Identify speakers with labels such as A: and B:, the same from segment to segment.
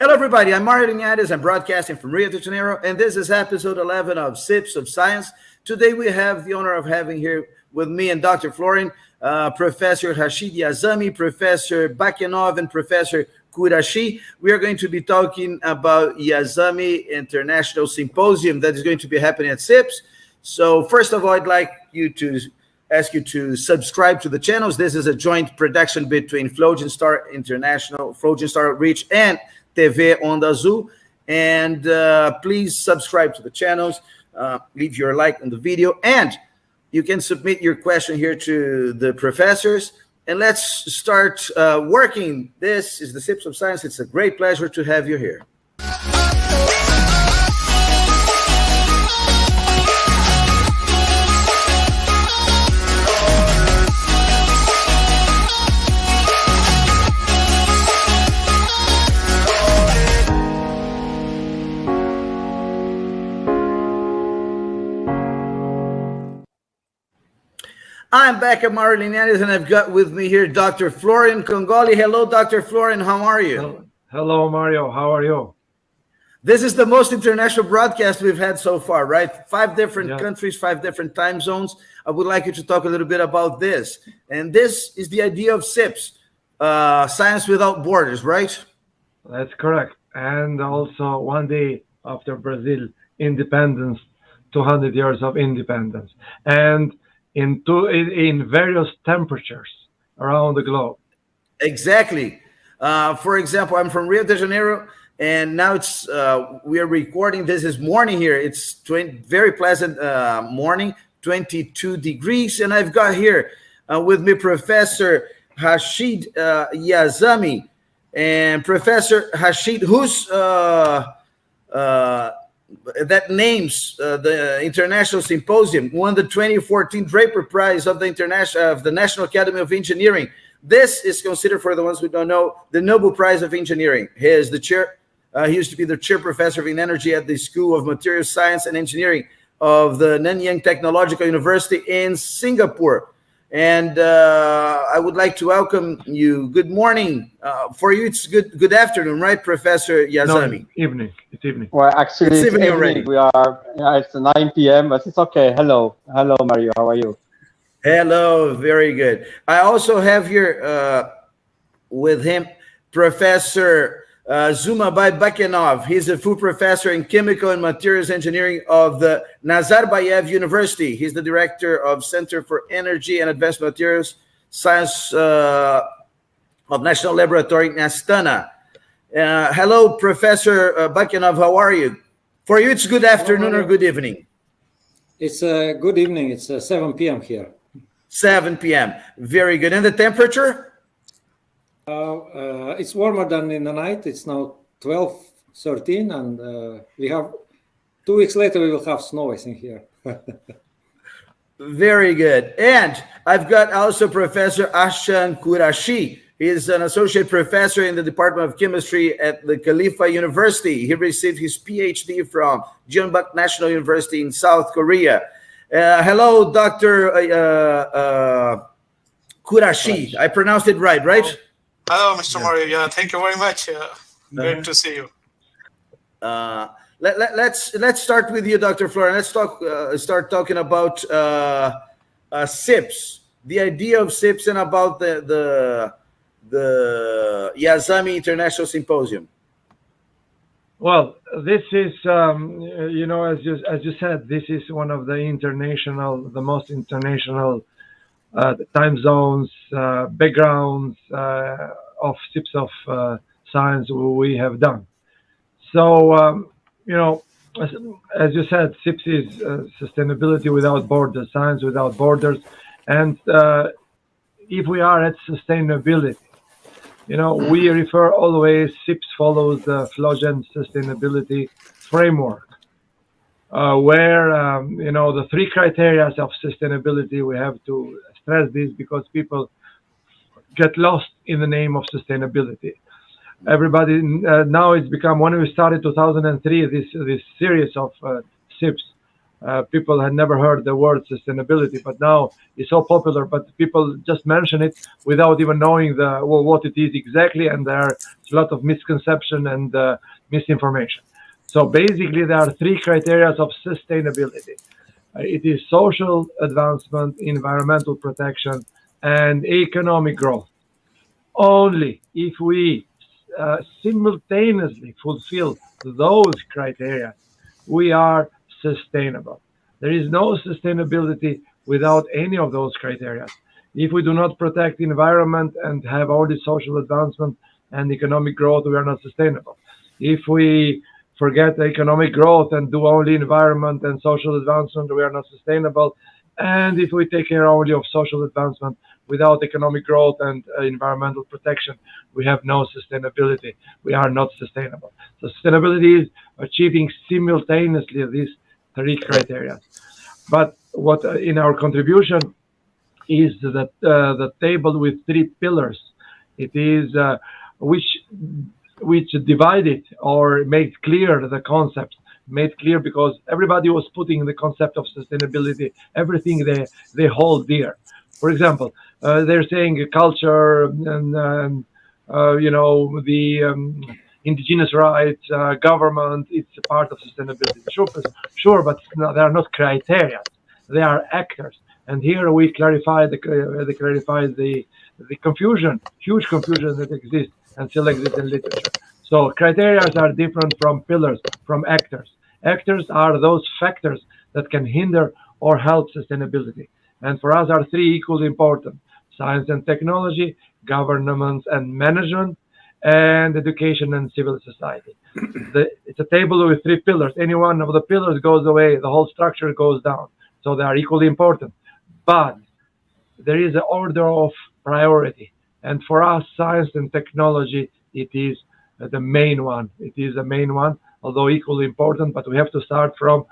A: Hello, everybody. I'm Mario Linhares. I'm broadcasting from Rio de Janeiro, and this is episode 11 of SIPS of Science. Today, we have the honor of having here with me and Dr. Florian, Professor Rachid Yazami, Professor Bakenov, and Professor Qurashi. We are going to be talking about Yazami International Symposium that is going to be happening at SIPS. So, first of all, I'd like ask you to subscribe to the channels. This is a joint production between Flogen Star International, Flogen Star Outreach, and TV Onda Azul. And please subscribe to the channels, leave your like on the video, and you can submit your question here to the professors. And let's start working. This is the SIPS of Science. It's a great pleasure to have you here. I'm back at Mario Linhares, and I've got with me here Dr. Florian Kongoli. Hello, Dr. Florian. How are you?
B: Hello, Mario. How are you?
A: This is the most international broadcast we've had so far, right? 5 different countries, 5 different time zones. I would like you to talk a little bit about this. And this is the idea of SIPS, Science Without Borders, right?
B: That's correct. And also one day after Brazil independence, 200 years of independence. And in various temperatures around the globe. Exactly.
A: For example, I'm from Rio de Janeiro, and now it's we are recording. This is morning here. It's very pleasant morning, 22 degrees, and I've got here with me Professor Rachid Yazami, and Professor Rachid, who's that names the International Symposium, won the 2014 Draper Prize of the National Academy of Engineering. This is considered, for the ones who don't know, the Nobel Prize of Engineering. He is the chair. He used to be the chair professor of energy at the School of Materials Science and Engineering of the Nanyang Technological University in Singapore. And I would like to welcome you. Good morning. For you, it's good afternoon, right, Professor Yazami?
B: No, evening. It's evening.
C: Well, actually, it's evening already. We are. It's 9 p.m., but it's okay. Hello, Mario. How are you?
A: Hello. Very good. I also have here with him Professor Zhumabay Bakenov. He's a full professor in chemical and materials engineering of the Nazarbayev University. He's the director of Center for Energy and Advanced Materials Science of National Laboratory in Astana. Hello, Professor Bakenov. How are you? For you, it's good afternoon or good evening?
D: It's good evening. It's 7 p.m. here.
A: 7 p.m. Very good. And the temperature?
D: It's warmer than in the night. It's now 12, 13, and we have 2 weeks later we will have snow, I think, here.
A: Very good. And I've got also Professor Ahsan Qurashi. He is an associate professor in the Department of Chemistry at the Khalifa University. He received his PhD from Jeonbuk National University in South Korea. Hello, Dr. Qurashi. I pronounced it right?
E: Hello, Mr. Mario. Yeah, thank you very much. Great to see you.
A: Let's start with you, Dr. Florian. Let's start talking about SIPS, the idea of SIPS, and about the Yazami International Symposium.
B: Well, this is as you said, this is one of the most international time zones, backgrounds of SIPS of Science we have done. So, as you said, SIPS is sustainability without borders, science without borders. And if we are at sustainability, we refer always, SIPS follows the Flogen sustainability framework, where, the 3 criteria of sustainability, we have to stress this because people get lost in the name of sustainability. Everybody now it's become, when we started 2003, this series of SIPS, People had never heard the word sustainability, but now it's so popular. But people just mention it without even knowing what it is exactly, and there's a lot of misconception and misinformation. So basically, there are three criteria of sustainability. It is social advancement, environmental protection, and economic growth. Only if we simultaneously fulfill those criteria, we are sustainable. There is no sustainability without any of those criteria. If we do not protect the environment and have only social advancement and economic growth, we are not sustainable. If we forget the economic growth and do only environment and social advancement, we are not sustainable. And if we take care only of social advancement without economic growth and environmental protection, we have no sustainability. We are not sustainable. So sustainability is achieving simultaneously these three criteria. But what in our contribution is that the table with three pillars. It is which divide it or made clear the concept. Made clear because everybody was putting the concept of sustainability, everything they hold dear. For example, they're saying culture and the indigenous rights, government, it's a part of sustainability. Sure, but they are not criteria. They are actors. And here we clarify the confusion, huge confusion that exists and still exists in literature. So criteria are different from pillars, from actors. Actors are those factors that can hinder or help sustainability. And for us are three equally important: science and technology, governance and management, and education and civil society. It's a table with three pillars. Any one of the pillars goes away, the whole structure goes down. So they are equally important. But there is an order of priority. And for us, science and technology, it is the main one. It is the main one, although equally important, but we have to start from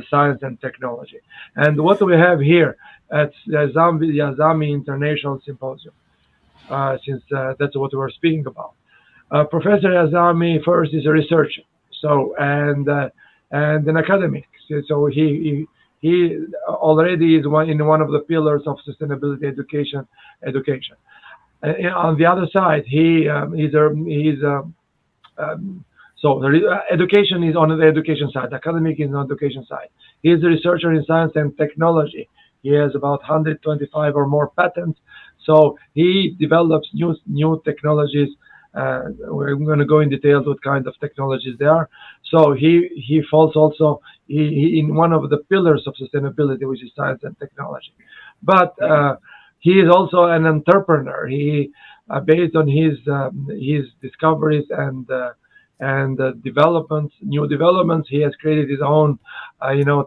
B: science and technology. And what we have here at Yazami International Symposium, since that's what we're speaking about. Professor Yazami first is a researcher, and an academic. So he already is in one of the pillars of sustainability education. On the other side, education is on the education side, academic is on the education side. He is a researcher in science and technology. He has about 125 or more patents. So he develops new technologies. We're going to go in details what kind of technologies they are. So he falls also in one of the pillars of sustainability, which is science and technology. But he is also an entrepreneur. He, based on his discoveries and new developments, he has created his own,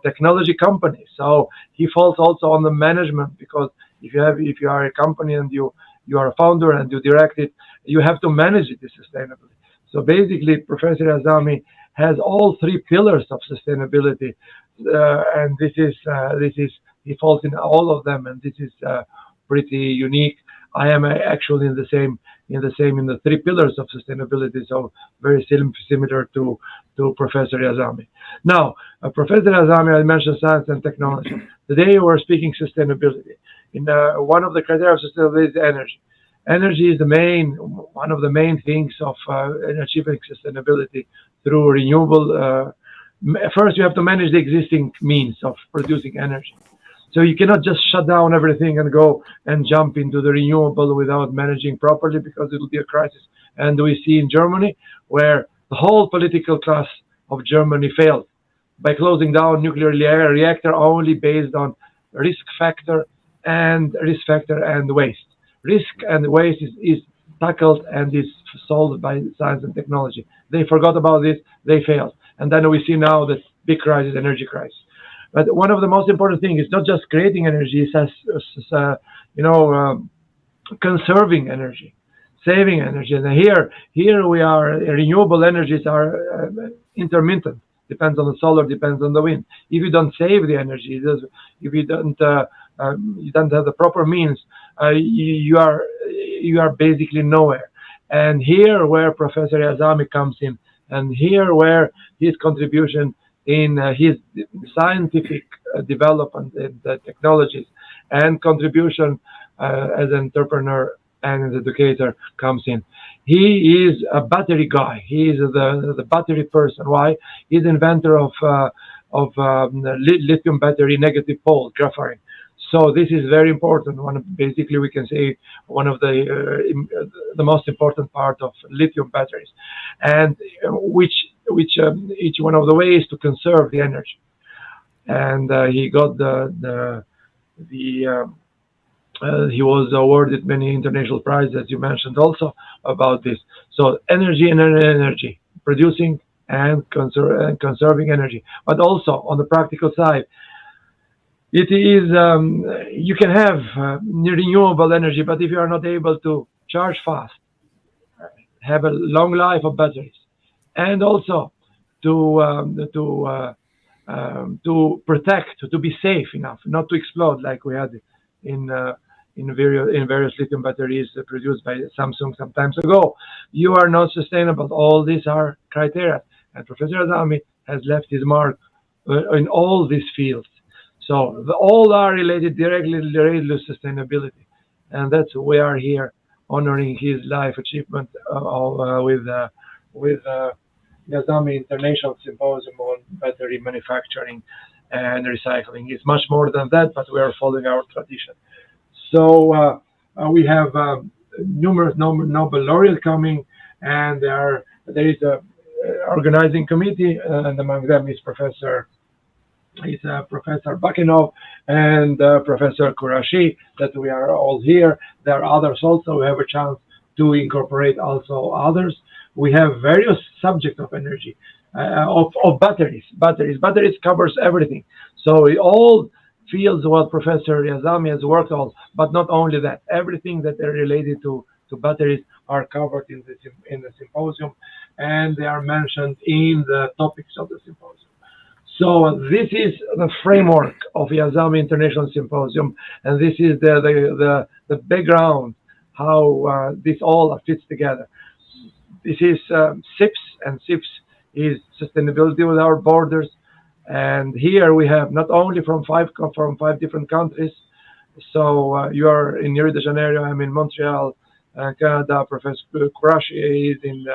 B: technology company. So he falls also on the management, because if you are a company and you are a founder and you direct it, you have to manage it sustainably. So basically, Professor Yazami has all three pillars of sustainability, and this is he falls in all of them, and this is pretty unique. I am actually in the three pillars of sustainability, so very similar to Professor Yazami. Now, Professor Yazami, I mentioned science and technology. Today we're speaking sustainability. In one of the criteria of sustainability is energy. Energy is one of the main things of achieving sustainability through renewable. First, you have to manage the existing means of producing energy. So you cannot just shut down everything and go and jump into the renewable without managing properly, because it will be a crisis. And we see in Germany where the whole political class of Germany failed by closing down nuclear reactor only based on risk factor and waste. Risk and waste is tackled and is solved by science and technology. They forgot about this, they failed. And then we see now the big crisis, energy crisis. But one of the most important things is not just creating energy, it's conserving energy, saving energy. And here we are, renewable energies are intermittent. Depends on the solar, depends on the wind. If you don't save the energy, if you don't have the proper means, you are basically nowhere. And here where Professor Yazami comes in, and here where his contribution in his scientific development in the technologies and contribution as an entrepreneur and as an educator comes in. He is a battery guy. He is the battery person. Why? He's inventor of lithium battery negative pole graphite. So this is very important. Basically, we can say one of the most important part of lithium batteries, and which each one of the ways to conserve the energy. And he got he was awarded many international prizes, as you mentioned also about this. So energy and energy, producing and conserving energy, but also on the practical side. It is, you can have renewable energy, but if you are not able to charge fast, have a long life of batteries, and also to protect, to be safe enough, not to explode like we had in various lithium batteries produced by Samsung some time ago, you are not sustainable. All these are criteria, and Professor Yazami has left his mark in all these fields. So all are directly related to sustainability, and that's we are here honoring his life achievement with Yazami International Symposium on battery manufacturing and recycling. It's much more than that, but we are following our tradition. So we have numerous Nobel laureates coming, and there is a organizing committee, and among them is Professor Bakenov and Professor Qurashi, that we are all here. There are others also. We have a chance to incorporate also others. We have various subjects of energy, of batteries. Batteries covers everything. So all fields what Professor Yazami has worked on, but not only that, everything that are related to batteries are covered in the symposium, and they are mentioned in the topics of the symposium. So this is the framework of Yazami International Symposium, and this is the background how this all fits together. This is SIPS, and SIPS is sustainability without borders. And here we have not only from five different countries. So you are in Rio de Janeiro, I'm in Montreal, Canada. Professor Qurashi is in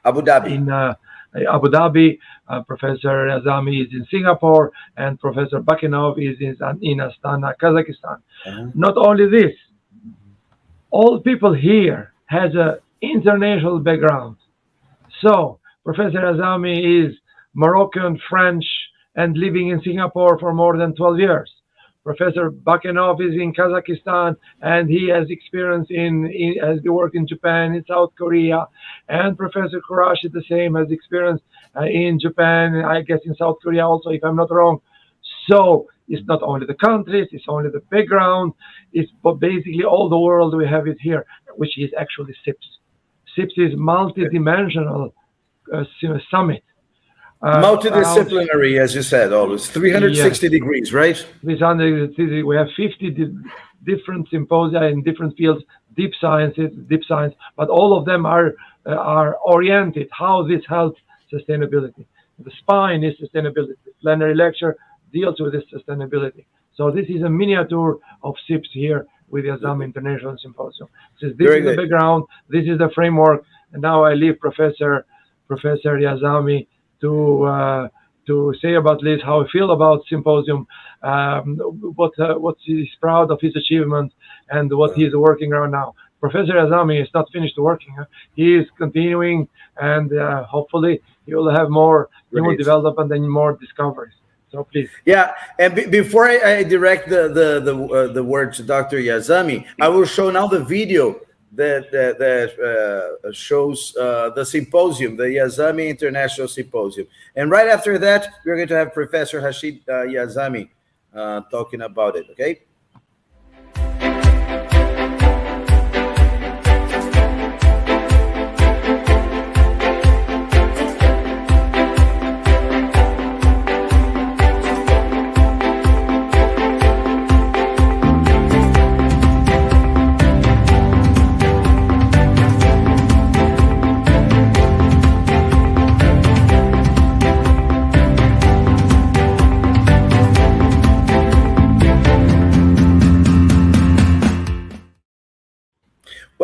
A: Abu Dhabi.
B: Abu Dhabi. Professor Yazami is in Singapore, and Professor Bakenov is in Astana, Kazakhstan. Not only this, all people here has an international background. So Professor Yazami is Moroccan, French, and living in Singapore for more than 12 years. Professor Bakenov is in Kazakhstan, and he has experience has worked in Japan, in South Korea, and Professor Qurashi the same, has experience in Japan, I guess in South Korea also, if I'm not wrong. So it's not only the countries, it's only the background, it's basically all the world we have it here, which is actually SIPS. SIPS is multi-dimensional summit.
A: Multidisciplinary, as you said, always 360 degrees, right?
B: We have 50 different symposia in different fields, deep science, but all of them are oriented how this helps sustainability. The spine is sustainability. The plenary lecture deals with this sustainability. So this is a miniature of SIPS here with the Yazami International Symposium. This is the background, this is the framework, and now I leave Professor Yazami to say about this, how he feel about symposium, what he's proud of his achievement, and what he's working on now. Professor Yazami is not finished working. He is continuing, and hopefully he will have more new development and more discoveries. So please.
A: Yeah, and before I direct the word to Dr. Yazami, I will show now the video that shows the symposium, the Yazami International Symposium. And right after that, we're going to have Professor Rachid Yazami talking about it, okay?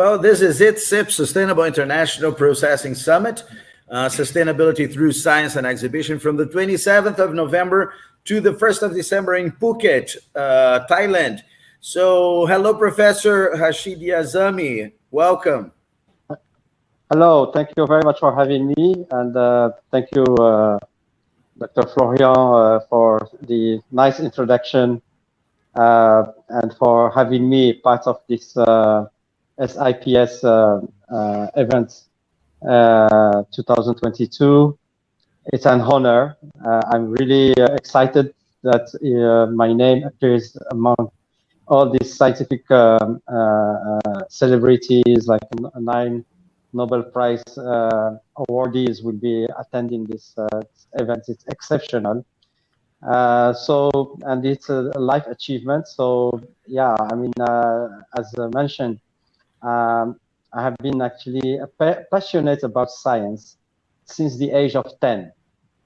A: Well, this is it, SIPS, Sustainable International Processing Summit, Sustainability Through Science and Exhibition from the 27th of November to the 1st of December in Phuket, Thailand. So, hello, Professor Rachid Yazami. Welcome.
C: Hello, thank you very much for having me, and thank you, Dr. Florian, for the nice introduction and for having me part of this SIPS event 2022. It's an honor. I'm really excited that my name appears among all these scientific celebrities, like 9 Nobel Prize awardees will be attending this event. It's exceptional. And it's a life achievement. So yeah, I mean, as mentioned, I have been actually passionate about science since the age of 10.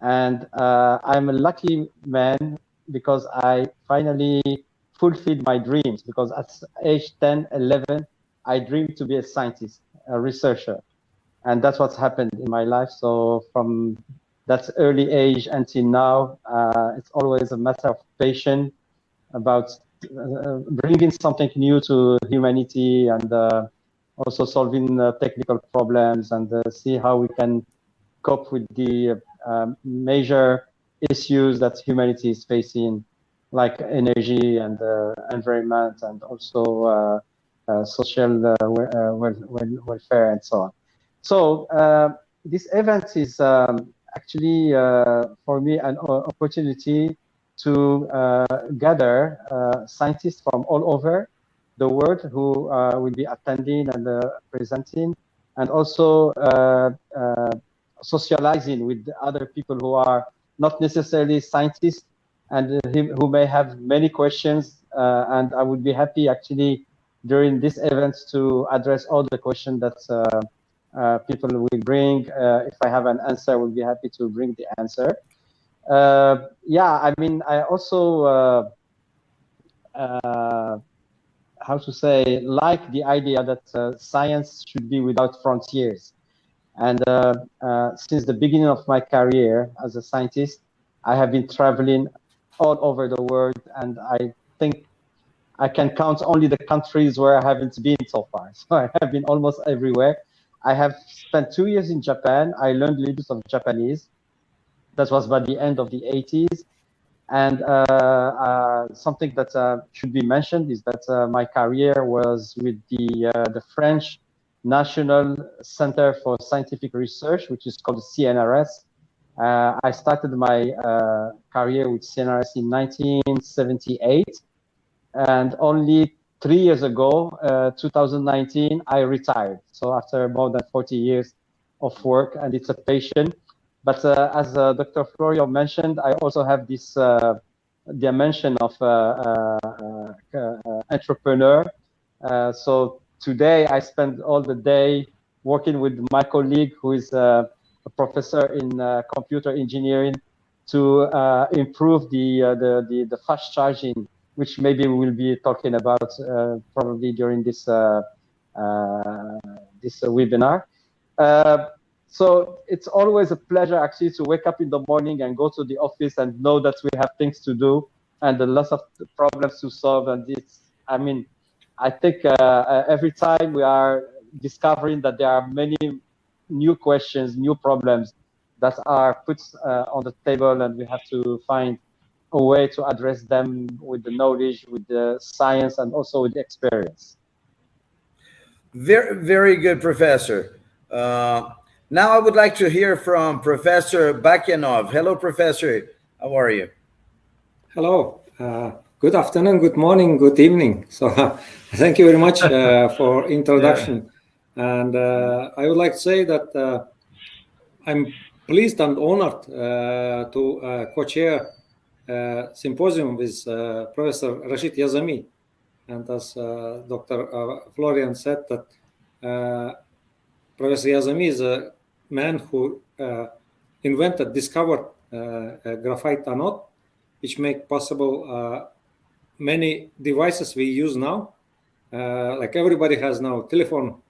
C: And I'm a lucky man because I finally fulfilled my dreams, because at age 10, 11, I dreamed to be a scientist, a researcher. And that's what's happened in my life. So from that early age until now, it's always a matter of patience about bringing something new to humanity, and also solving technical problems, and see how we can cope with the major issues that humanity is facing, like energy and environment, and also social welfare and so on. So this event is actually for me an opportunity to gather scientists from all over the world who will be attending and presenting, and also socializing with other people who are not necessarily scientists and who may have many questions. And I would be happy actually during this event to address all the questions that people will bring. If I have an answer, I will be happy to bring the answer. Yeah, I mean, I also, how to say, like the idea that science should be without frontiers. And since the beginning of my career as a scientist, I have been traveling all over the world, and I think I can count only the countries where I haven't been so far. So I have been almost everywhere. I have spent 2 years in Japan. I learned a little bit of Japanese. That was by the end of the 80s. And something that should be mentioned is that my career was with the French National Center for Scientific Research, which is called CNRS. I started my career with CNRS in 1978. And only 3 years ago, 2019, I retired. So after more than 40 years of work, and it's a passion. But as Dr. Florian mentioned, I also have this dimension of entrepreneur. So today I spend all the day working with my colleague, who is a professor in computer engineering, to improve the fast charging, which maybe we will be talking about probably during this this webinar. So it's always a pleasure actually to wake up in the morning and go to the office and know that we have things to do and lots of problems to solve. And it's, I mean, I think every time we are discovering that there are many new questions, new problems that are put on the table, and we have to find a way to address them with the knowledge, with the science, and also with the experience.
A: Very, very good, Professor. Now I would like to hear from Professor Bakenov. Hello, Professor. How are you?
D: Hello. Good afternoon, good morning, good evening. So thank you very much for introduction. Yeah. And I would like to say that I'm pleased and honored to co-chair Symposium with Professor Rachid Yazami. And as Dr. Florian said, that Professor Yazami is a man who discovered graphite anode, which make possible many devices we use now, like everybody has now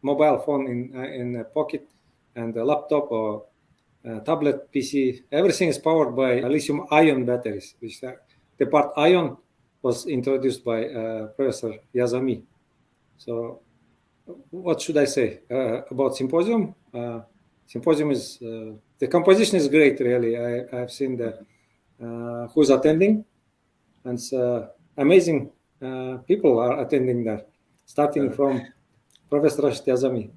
D: mobile phone in a pocket, and a laptop or tablet, PC. Everything is powered by lithium-ion batteries, which the part ion was introduced by Professor Yazami. So, what should I say about Symposium? Symposium is the composition is great. Really, I've seen who's attending, and it's amazing. People are attending there, starting from Professor Rachid Yazami.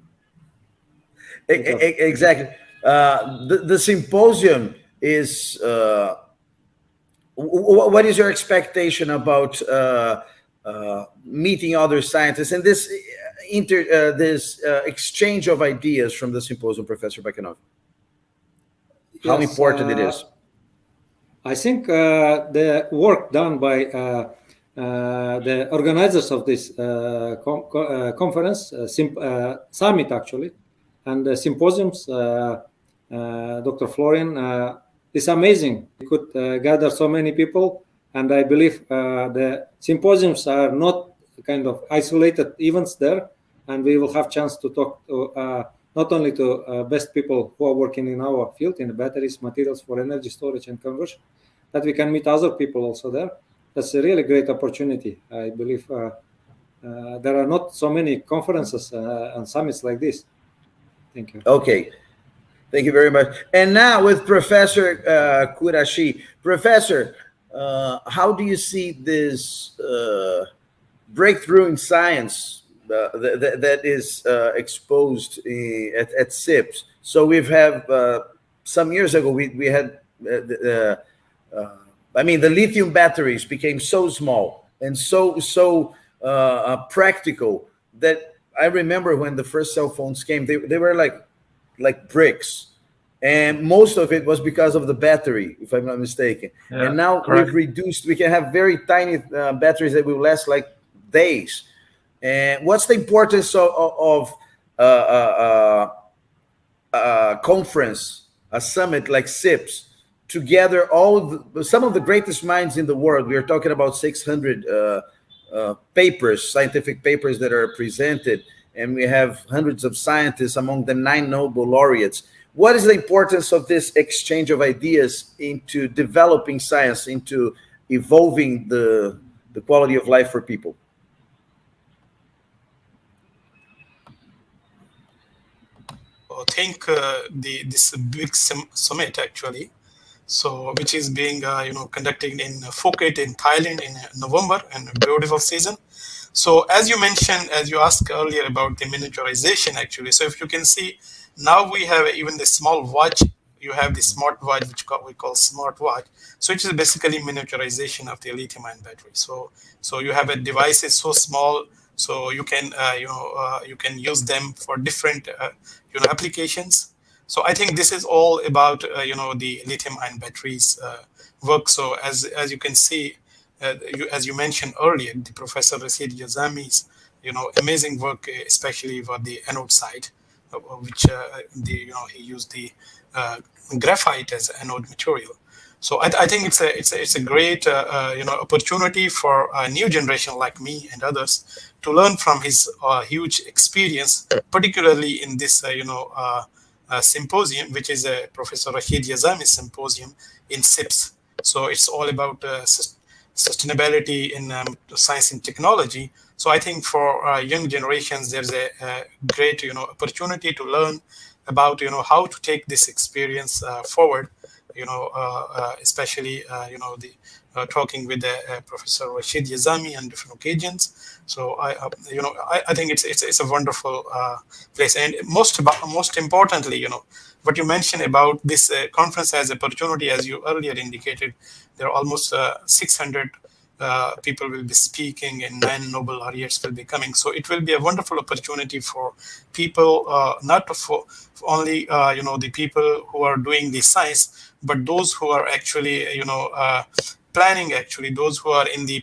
A: Exactly. The symposium is. What is your expectation about meeting other scientists and this exchange of ideas from the symposium, Professor Bakenov? How important it is?
D: I think the work done by the organizers of this conference, summit actually, and the symposiums, Dr. Florian, is amazing. We could gather so many people, and I believe the symposiums are not kind of isolated events there, and we will have chance to talk to not only to best people who are working in our field, in the batteries, materials for energy storage and conversion, that we can meet other people also there. That's a really great opportunity. I believe there are not so many conferences and summits like this. Thank you.
A: Okay. Thank you very much. And now with Professor Qurashi. Professor, how do you see this breakthrough in science that is exposed at SIPS? So we've had some years ago, we had the lithium batteries became so small and so practical that I remember when the first cell phones came, they were like bricks, and most of it was because of the battery, if I'm not mistaken. Yeah, and now correct. We've reduced. We can have very tiny batteries that will last like days. And what's the importance of a conference, a summit like SIPS, to gather some of the greatest minds in the world? We are talking about 600 papers, scientific papers that are presented, and we have hundreds of scientists, among them 9 Nobel laureates. What is the importance of this exchange of ideas into developing science, into evolving the quality of life for people?
E: I think this big summit actually, so which is being conducted in Phuket in Thailand in November, and a beautiful season. So as you mentioned, as you asked earlier about the miniaturization actually, so if you can see, now we have even the small watch, you have the smart watch, which we call smart watch. So it is basically miniaturization of the lithium-ion battery. So you have a device is so small, so you can you can use them for different applications. So I think this is all about the lithium-ion batteries work. So as you can see, as you mentioned earlier, the Professor Rachid Yazami's amazing work, especially for the anode side, which he used the graphite as anode material. So I think it's a great opportunity for a new generation like me and others to learn from his huge experience, particularly in this symposium, which is a Professor Rachid Yazami symposium in SIPS. So it's all about sustainability in science and technology. So I think for young generations, there's a great opportunity to learn about how to take this experience forward. Especially talking with Professor Rachid Yazami on different occasions. So I think it's a wonderful place. And most importantly, what you mentioned about this conference as opportunity, as you earlier indicated, there are almost 600 people will be speaking, and 9 Nobel laureates will be coming. So it will be a wonderful opportunity for people, not for only the people who are doing the science, but those who are actually planning, those who are in the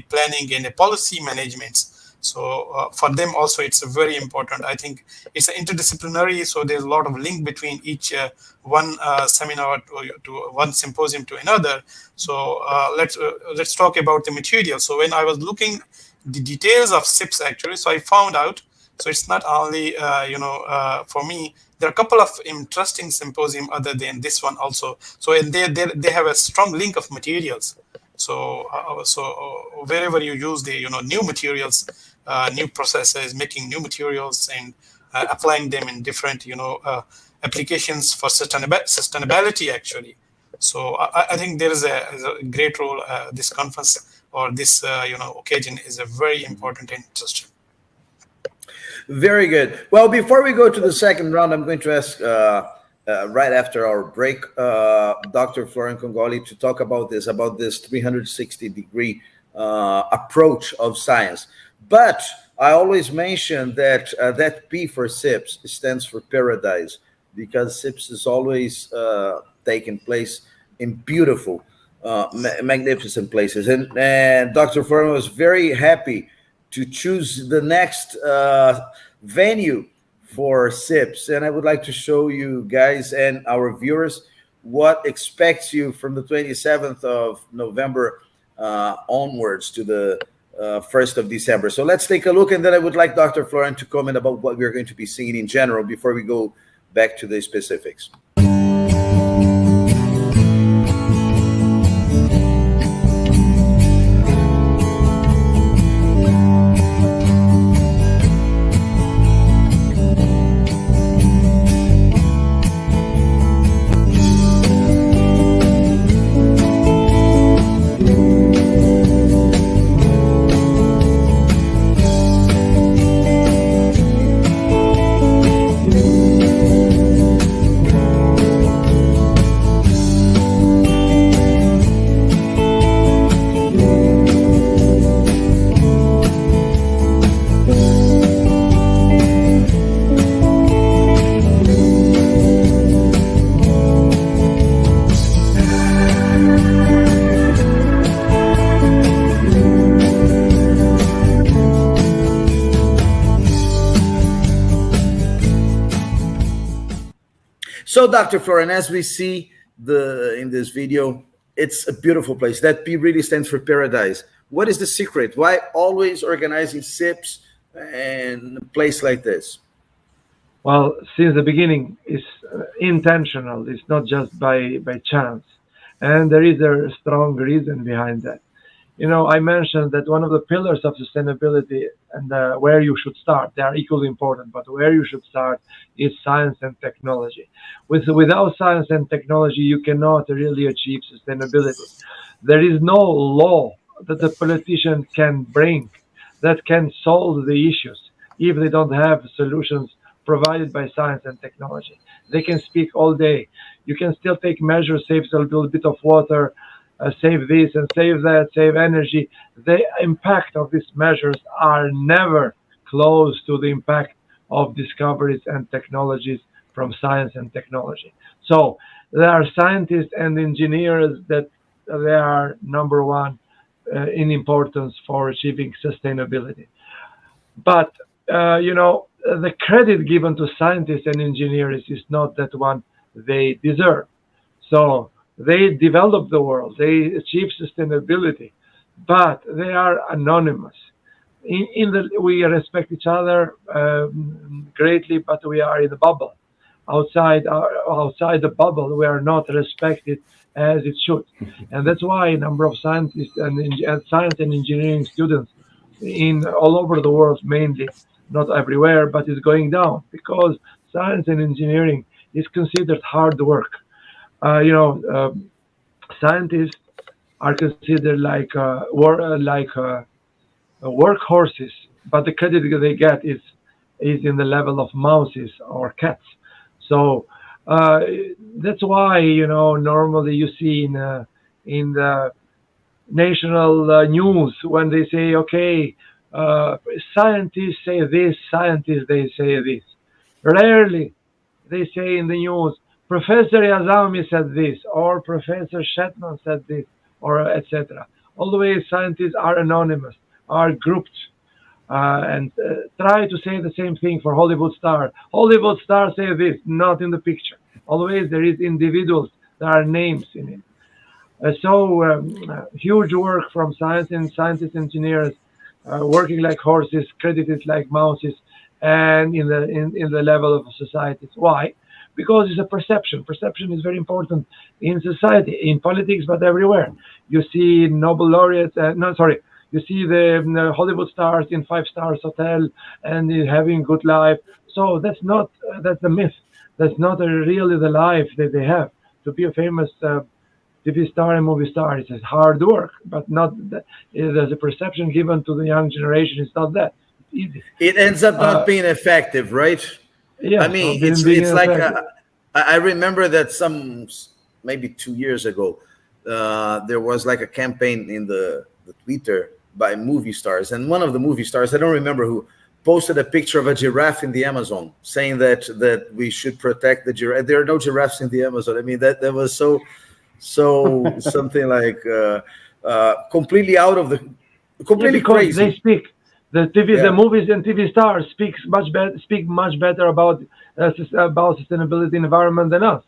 E: planning and the policy management. So for them also, it's a very important. I think it's an interdisciplinary, so there's a lot of link between each one seminar to one symposium to another. So let's talk about the material. So when I was looking the details of SIPS actually. So I found out. So it's not only for me. There are a couple of interesting symposium other than this one also. So and they have a strong link of materials. So wherever you use the new materials, new processes, making new materials and applying them in different applications for sustainability actually. So I think there is a great role this conference or this occasion is a very important and interesting.
A: Very good. Well, before we go to the second round, I'm going to ask right after our break, Dr. Florian Kongoli to talk about this 360-degree approach of science. But I always mention that that P for SIPS stands for paradise, because SIPS is always taking place in beautiful, magnificent places. And Dr. Florian was very happy to choose the next venue for SIPS. And I would like to show you guys and our viewers what expects you from the 27th of November onwards to the 1st of December. So let's take a look, and then I would like Dr. Florian to comment about what we're going to be seeing in general before we go back to the specifics. So, Dr. Florian, as we see in this video, it's a beautiful place. That P really stands for paradise. What is the secret? Why always organizing SIPS and a place like this?
B: Well, since the beginning, it's intentional. It's not just by chance. And there is a strong reason behind that. I mentioned that one of the pillars of sustainability and where you should start, they are equally important, but where you should start is science and technology. Without science and technology, you cannot really achieve sustainability. There is no law that the politician can bring that can solve the issues if they don't have solutions provided by science and technology. They can speak all day. You can still take measures, save a little bit of water, save this and save that, save energy. The impact of these measures are never close to the impact of discoveries and technologies from science and technology. So there are scientists and engineers that they are number one in importance for achieving sustainability. But, the credit given to scientists and engineers is not that one they deserve. So they develop the world, they achieve sustainability, but they are anonymous. We respect each other greatly, but we are in the bubble. Outside the bubble, we are not respected as it should. And that's why a number of scientists and science and engineering students all over the world, mainly, not everywhere, but it's going down because science and engineering is considered hard work. Scientists are considered like workhorses, but the credit they get is in the level of mouses or cats. So that's why normally you see in the national news when they say, okay, scientists say this, scientists they say this. Rarely they say in the news, Professor Yazami said this, or Professor Shetman said this, or etc. Always scientists are anonymous, are grouped, and try to say the same thing for Hollywood star. Hollywood stars say this, not in the picture. Always there is individuals, there are names in it. Huge work from scientists, engineers, working like horses, credited like mouses, and in the level of societies. Why? Because it's a perception. Perception is very important in society, in politics, but everywhere. You see Nobel laureates, you see the Hollywood stars in 5 stars hotel and having good life. So that's a myth. That's not really the life that they have. To be a famous TV star and movie star, it's hard work, but not that. There's a perception given to the young generation. It's not that easy.
A: It ends up not being effective, right?
B: Yeah,
A: I mean, it's like I remember that maybe 2 years ago, there was like a campaign in the Twitter by movie stars, and one of the movie stars, I don't remember who, posted a picture of a giraffe in the Amazon, saying that we should protect the giraffe. There are no giraffes in the Amazon. I mean, that was so something like completely out of the completely crazy.
B: They speak. The movies and TV stars speak much better about sustainability and environment than us.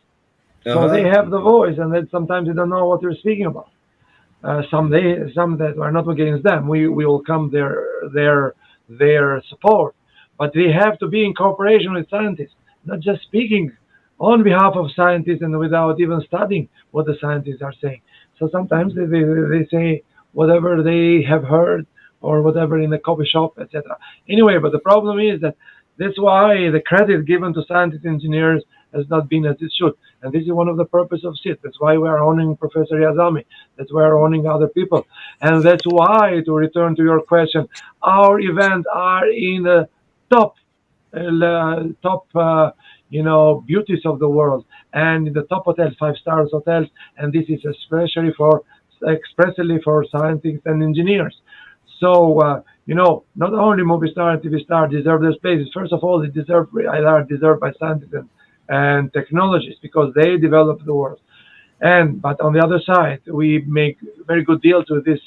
B: So they have the voice, and then sometimes they don't know what they're speaking about. Some that are not against them. We welcome their support, but they have to be in cooperation with scientists, not just speaking on behalf of scientists and without even studying what the scientists are saying. So sometimes they say whatever they have heard or whatever in the coffee shop, etc. Anyway, but the problem is that that's why the credit given to scientists and engineers has not been as it should. And this is one of the purposes of SIPS. That's why we are honoring Professor Yazami. That's why we are honoring other people. And that's why, to return to your question, our events are in the top beauties of the world, and in the top hotels, 5 stars hotels. And this is expressly for scientists and engineers. So, not only movie star and TV star deserve their places. First of all, they are deserved by scientists and technologists, because they develop the world. But on the other side, we make very good deals with these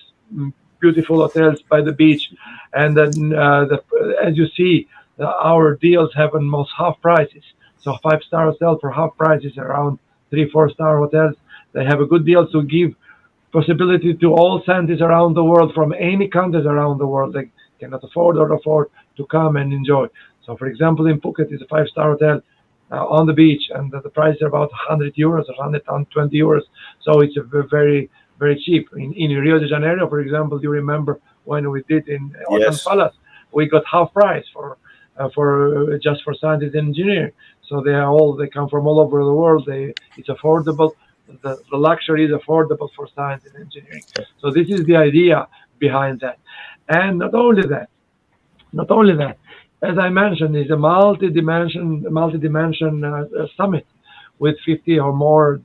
B: beautiful hotels by the beach. And then, as you see, our deals have almost half prices. So 5-star hotel for half prices, around 3-4-star hotels. They have a good deal to give possibility to all scientists around the world, from any countries around the world they cannot afford to come and enjoy. So, for example, in Phuket is a 5-star hotel on the beach, and the price is about 100 euros or 120 euros. So it's a very, very cheap. In Rio de Janeiro, for example, do you remember when we did in Ocean Palace? We got half price for just for scientists and engineering. So they come from all over the world. It's affordable. The luxury is affordable for science and engineering. So this is the idea behind that. And not only that, as I mentioned, is a multi-dimension summit with 50 or more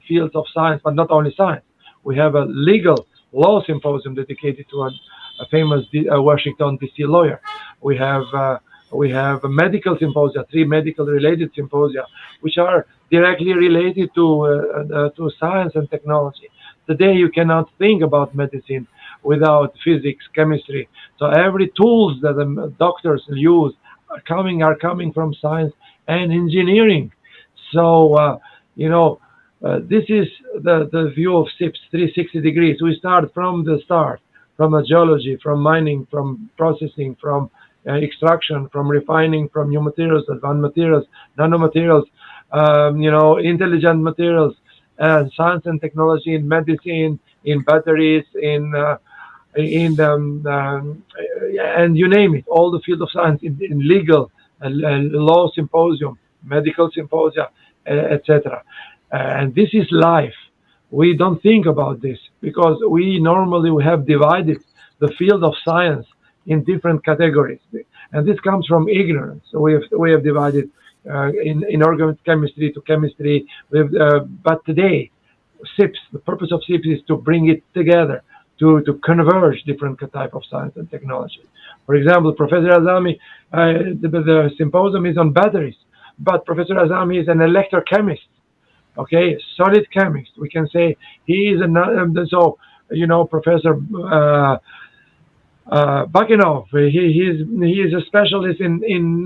B: fields of science, but not only science. We have a legal law symposium dedicated to a famous Washington D.C. lawyer. We have a medical symposia, 3 medical-related symposia, which are directly related to science and technology. Today, you cannot think about medicine without physics, chemistry. So every tools that the doctors use are coming from science and engineering. So, this is the view of SIPS, 360 degrees. We start from the start, from the geology, from mining, from processing, from extraction, from refining, from new materials, advanced materials, nanomaterials, intelligent materials, science and technology in medicine, in batteries, and you name it, all the field of science, in legal, law symposium, medical symposia, etc. And this is life. We don't think about this because we normally have divided the field of science in different categories, and this comes from ignorance. So we have divided in organic chemistry to chemistry. But today, SIPS, the purpose of SIPS is to bring it together, to converge different type of science and technology. For example, Professor Yazami, the symposium is on batteries, but Professor Yazami is an electrochemist. Okay, solid chemist. We can say he is Professor Bakenov. He is a specialist in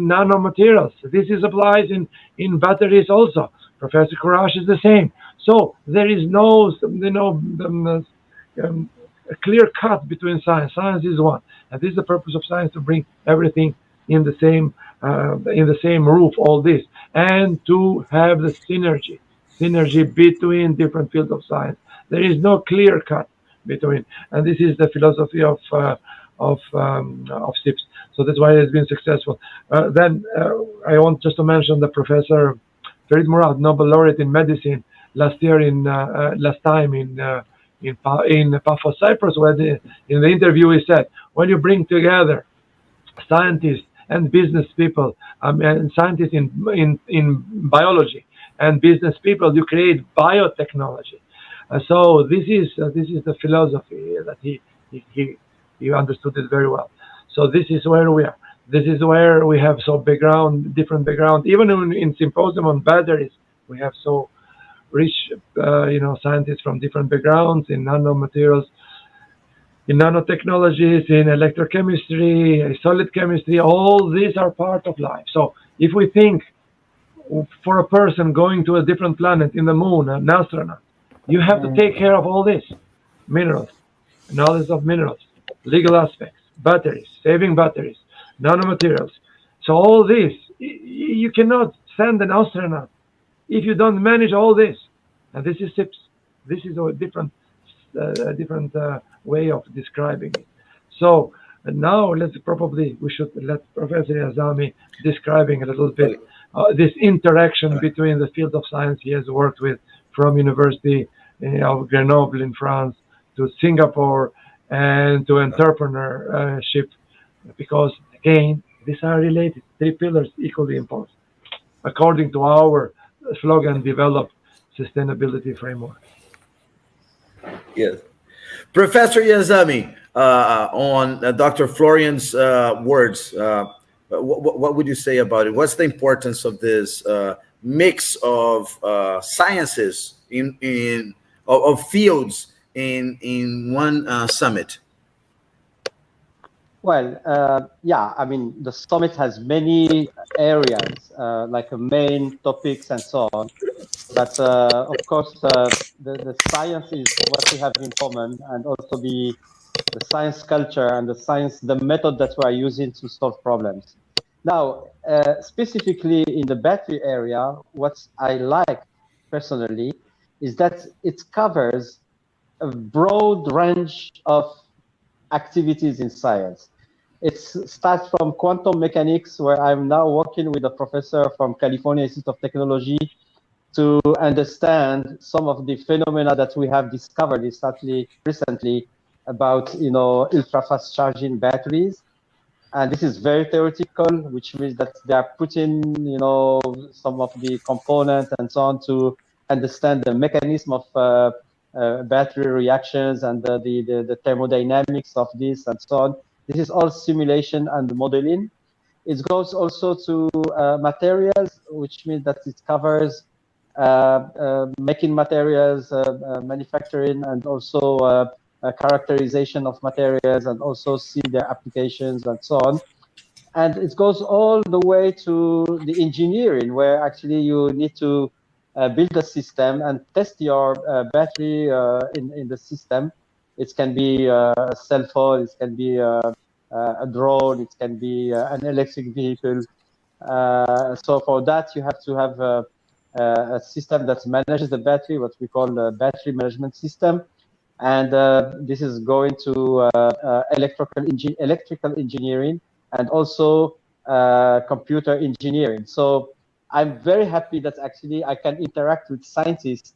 B: nanomaterials. This applies in batteries also. Professor Qurashi is the same. So there is no a clear cut between science. Science is one, and this is the purpose of science, to bring everything in the same roof, all this, and to have the synergy between different fields of science. There is no clear cut between, and this is the philosophy of SIPS. So that's why it has been successful. Then I want just to mention the Professor Farid Murad, Nobel laureate in medicine, last time in Paphos, Cyprus, where in the interview he said, when you bring together scientists and business people, and scientists in biology and business people, you create biotechnology. So this is the philosophy that he understood it very well. So this is where we are. This is where we have different background. Even in Symposium on batteries, we have so rich, scientists from different backgrounds in nanomaterials, in nanotechnologies, in electrochemistry, solid chemistry. All these are part of life. So if we think for a person going to a different planet, in the moon, an astronaut, you have to take care of all this: minerals, knowledge of minerals, legal aspects, batteries, saving batteries, nanomaterials. So all this, you cannot send an astronaut if you don't manage all this. And this is SIPS. This is a different way of describing it. So now we should let Professor Yazami describing a little bit this interaction between the field of science he has worked with, from University of Grenoble in France to Singapore and to entrepreneurship, because again, these are related, three pillars equally important, according to our slogan, developed sustainability framework.
A: Yes. Professor Yazami, on Dr. Florian's words, what would you say about it? What's the importance of this mix of sciences of fields in one summit?
C: Well, I mean, the summit has many areas, like main topics and so on. But of course, the science is what we have in common, and also the science culture and the method that we are using to solve problems. Now, specifically in the battery area, what I like personally is that it covers a broad range of activities in science. It starts from quantum mechanics, where I'm now working with a professor from California Institute of Technology to understand some of the phenomena that we have discovered recently about, ultra-fast charging batteries. And this is very theoretical, which means that they are putting, some of the components and so on to understand the mechanism of battery reactions and the thermodynamics of this and so on. This is all simulation and modeling. It goes also to materials, which means that it covers making materials, manufacturing, and also characterization of materials, and also see their applications and so on. And it goes all the way to the engineering, where actually you need to build a system and test your battery in the system. It can be a cell phone, it can be a drone, it can be an electric vehicle. So for that, you have to have a system that manages the battery, what we call a battery management system. And this is going to electrical engineering and also computer engineering. So I'm very happy that actually I can interact with scientists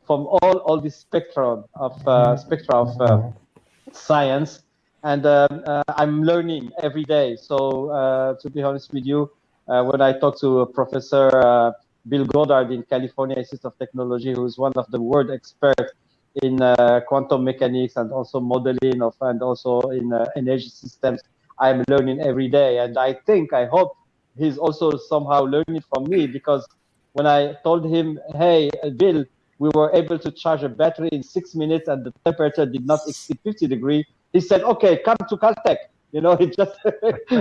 C: from all the spectrum of science, and I'm learning every day. So to be honest with you, when I talk to Professor Bill Goddard in California Institute of Technology, who is one of the world experts in quantum mechanics and also modeling of, and also in energy systems, I'm learning every day. And I hope he's also somehow learning from me, because when I told him, hey, Bill, we were able to charge a battery in 6 minutes and the temperature did not exceed 50 degrees, he said, okay, come to Caltech. He just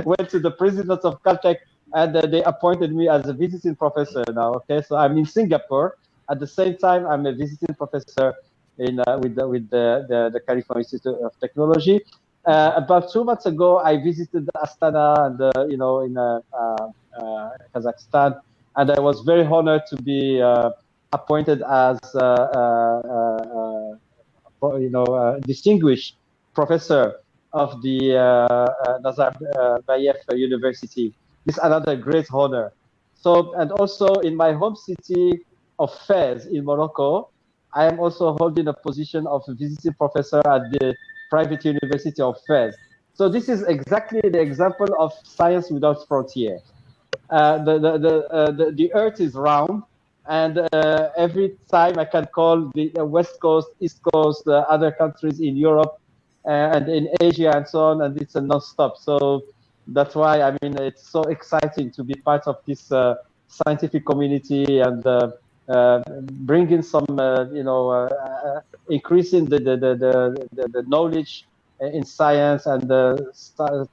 C: went to the president of Caltech, and they appointed me as a visiting professor now. Okay, so I'm in Singapore. At the same time, I'm a visiting professor with the Khalifa Institute of Technology. About 2 months ago, I visited Astana and in Kazakhstan, and I was very honored to be appointed as distinguished professor of the Nazarbayev University. This is another great honor. So, and also in my home city of Fez in Morocco, I am also holding a position of visiting professor at the private University of Fez. So this is exactly the example of science without frontier. The Earth is round, and every time I can call the West Coast, East Coast, other countries in Europe and in Asia and so on, and it's a non-stop. So that's why, I mean, it's so exciting to be part of this scientific community and bringing some, increasing the knowledge in science and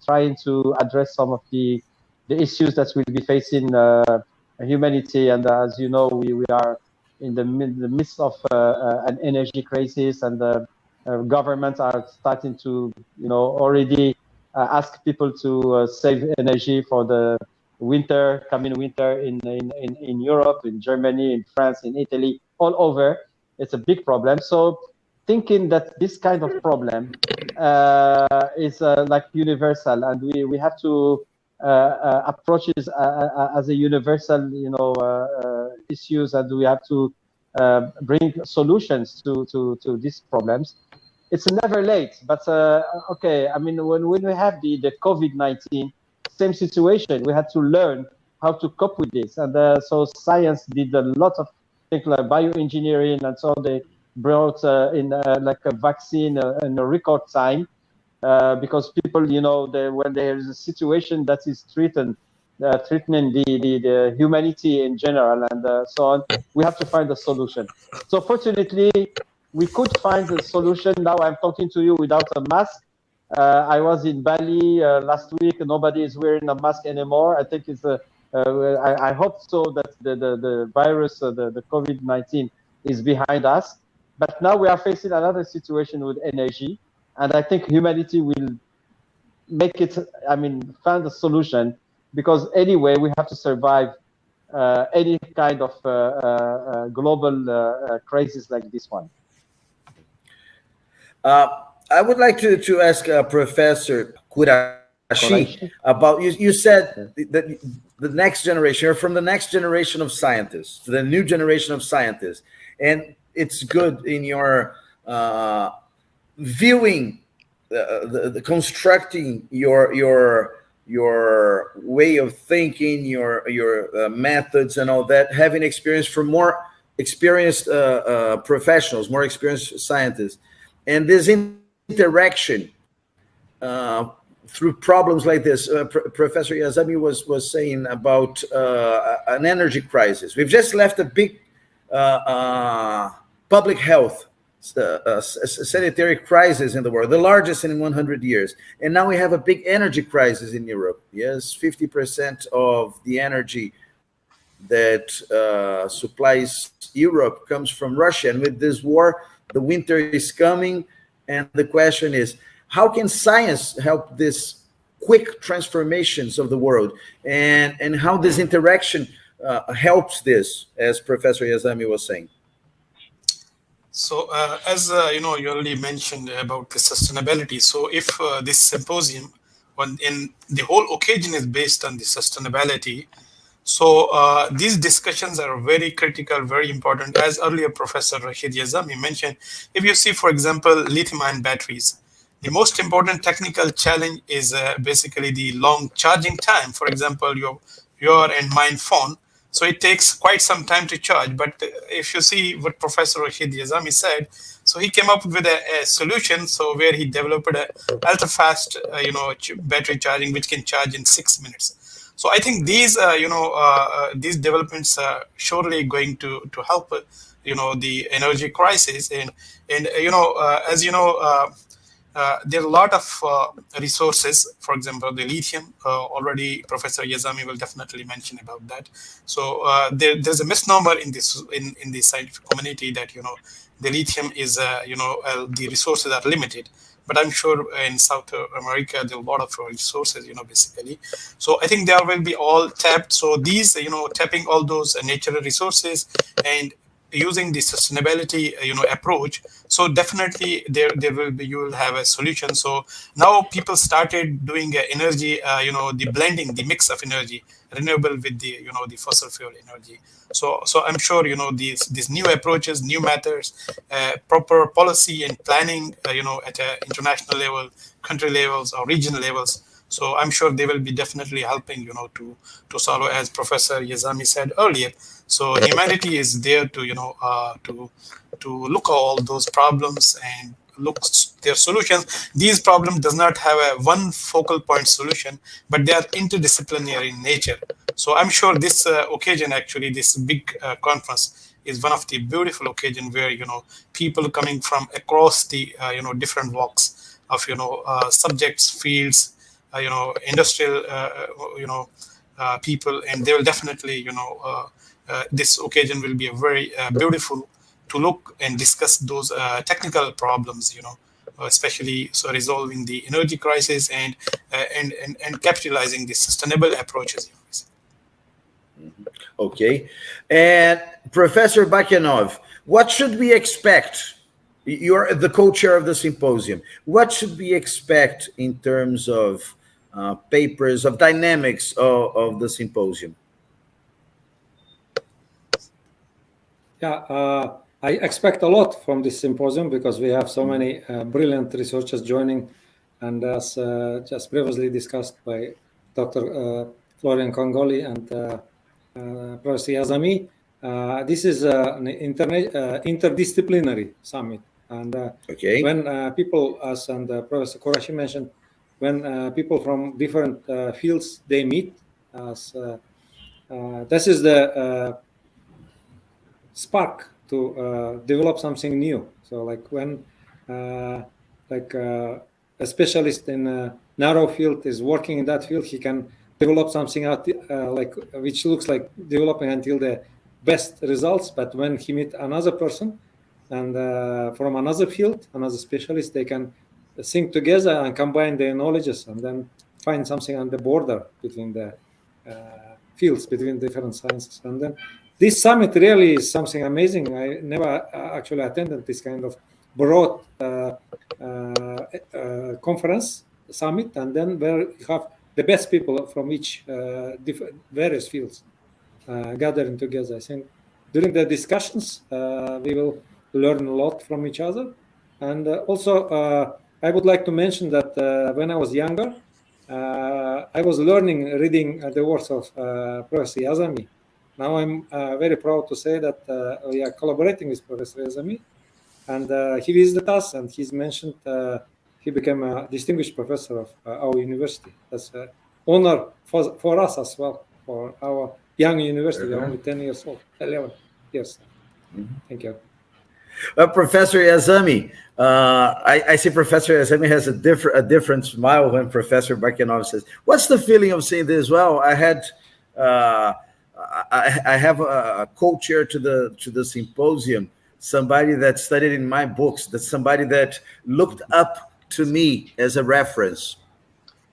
C: trying to address some of the issues that we'll be facing humanity. And as you know, we are in the midst of an energy crisis, and governments are starting to, already ask people to save energy for the coming winter in Europe, in Germany, in France, in Italy, all over. It's a big problem. So thinking that this kind of problem is like universal, and we have to approach it as a universal, issues, and we have to bring solutions to these problems. It's never late, but okay. I mean, when we have the COVID-19, same situation, we had to learn how to cope with this, and so science did a lot of things like bioengineering, and so they brought in like a vaccine in a record time, because people, when there is a situation that is threatening the humanity in general and so on, we have to find a solution. So fortunately, we could find a solution. Now I'm talking to you without a mask. I was in Bali last week. Nobody is wearing a mask anymore. I think it's I hope so that the virus, the COVID-19 is behind us. But now we are facing another situation with energy. And I think humanity will make it, find a solution, because anyway, we have to survive any kind of global crisis like this one.
A: I would like to ask Professor Qurashi about, you said that the next generation, or from the next generation of scientists to the new generation of scientists, and it's good in your viewing, the constructing your way of thinking, your methods and all that, having experience from more experienced professionals, more experienced scientists, and this interaction through problems like this. Professor Yazami was saying about an energy crisis. We've just left a big public health sanitary crisis in the world, the largest in 100 years. And now we have a big energy crisis in Europe. Yes, 50% of the energy that supplies Europe comes from Russia. And with this war, the winter is coming. And the question is, how can science help this quick transformations of the world? And how this interaction helps this, as Professor Yazami was saying?
E: So as you already mentioned about the sustainability. So if this symposium, in the whole occasion is based on the sustainability, so these discussions are very critical, very important. As earlier Professor Rachid Yazami mentioned, if you see, for example, lithium-ion batteries, the most important technical challenge is basically the long charging time. For example, your and mine phone. So it takes quite some time to charge. But if you see what Professor Rachid Yazami said, so he came up with a solution. So where he developed a ultra fast, battery charging, which can charge in 6 minutes. So I think these, these developments are surely going to help, the energy crisis. And as there are a lot of resources. For example, the lithium. Already, Professor Yazami will definitely mention about that. So there's a misnomer in this in the scientific community that the lithium is the resources are limited. But I'm sure in South America there are a lot of resources, basically. So I think they will be all tapped. So these, tapping all those natural resources and using the sustainability approach, so definitely there will be, you will have a solution. So now people started doing energy, the blending, the mix of energy, renewable with the the fossil fuel energy. So I'm sure these new approaches, new methods, proper policy and planning, at a international level, country levels or regional levels. So I'm sure they will be definitely helping, to solve, as Professor Yazami said earlier. So humanity is there to, to look at all those problems and look their solutions. These problems does not have a one focal point solution, but they are interdisciplinary in nature. So I'm sure this occasion, actually, this big conference is one of the beautiful occasion where, people coming from across the, different walks of, subjects, fields, industrial, people, and they will definitely, this occasion will be a very beautiful to look and discuss those technical problems, especially so resolving the energy crisis and capitalizing the sustainable approaches.
A: Okay, and Professor Bakenov, what should we expect? You're the co-chair of the symposium. What should we expect in terms of papers, of dynamics of the symposium?
D: Yeah, I expect a lot from this symposium because we have so many brilliant researchers joining, and as just previously discussed by Dr. Florian Kongoli and Professor Yazami, this is an interdisciplinary summit. And
A: Okay.
D: when people, as and Professor Qurashi mentioned, when people from different fields, they meet, as this is the spark to develop something new. So like when a specialist in a narrow field is working in that field, he can develop something out which looks like developing until the best results. But when he meet another person and from another field, another specialist, they can think together and combine their knowledges and then find something on the border between the fields, between different sciences. And then this summit really is something amazing. I never actually attended this kind of broad conference summit, and then where you have the best people from each various fields gathering together. I think during the discussions we will learn a lot from each other. And also I would like to mention that when I was younger, I was reading the works of Professor Yazami. Now I'm very proud to say that we are collaborating with Professor Yazami, and he visited us, and he's mentioned he became a distinguished professor of our university. That's an honor for us as well, for our young university. We're only 10 years old, 11 years. Thank you.
A: Professor Yazami, I see Professor Yazami has a different smile when Professor Bakenov says, "What's the feeling of seeing this?" Well, I have a co-chair to the symposium, somebody that studied in my books, that's somebody that looked up to me as a reference.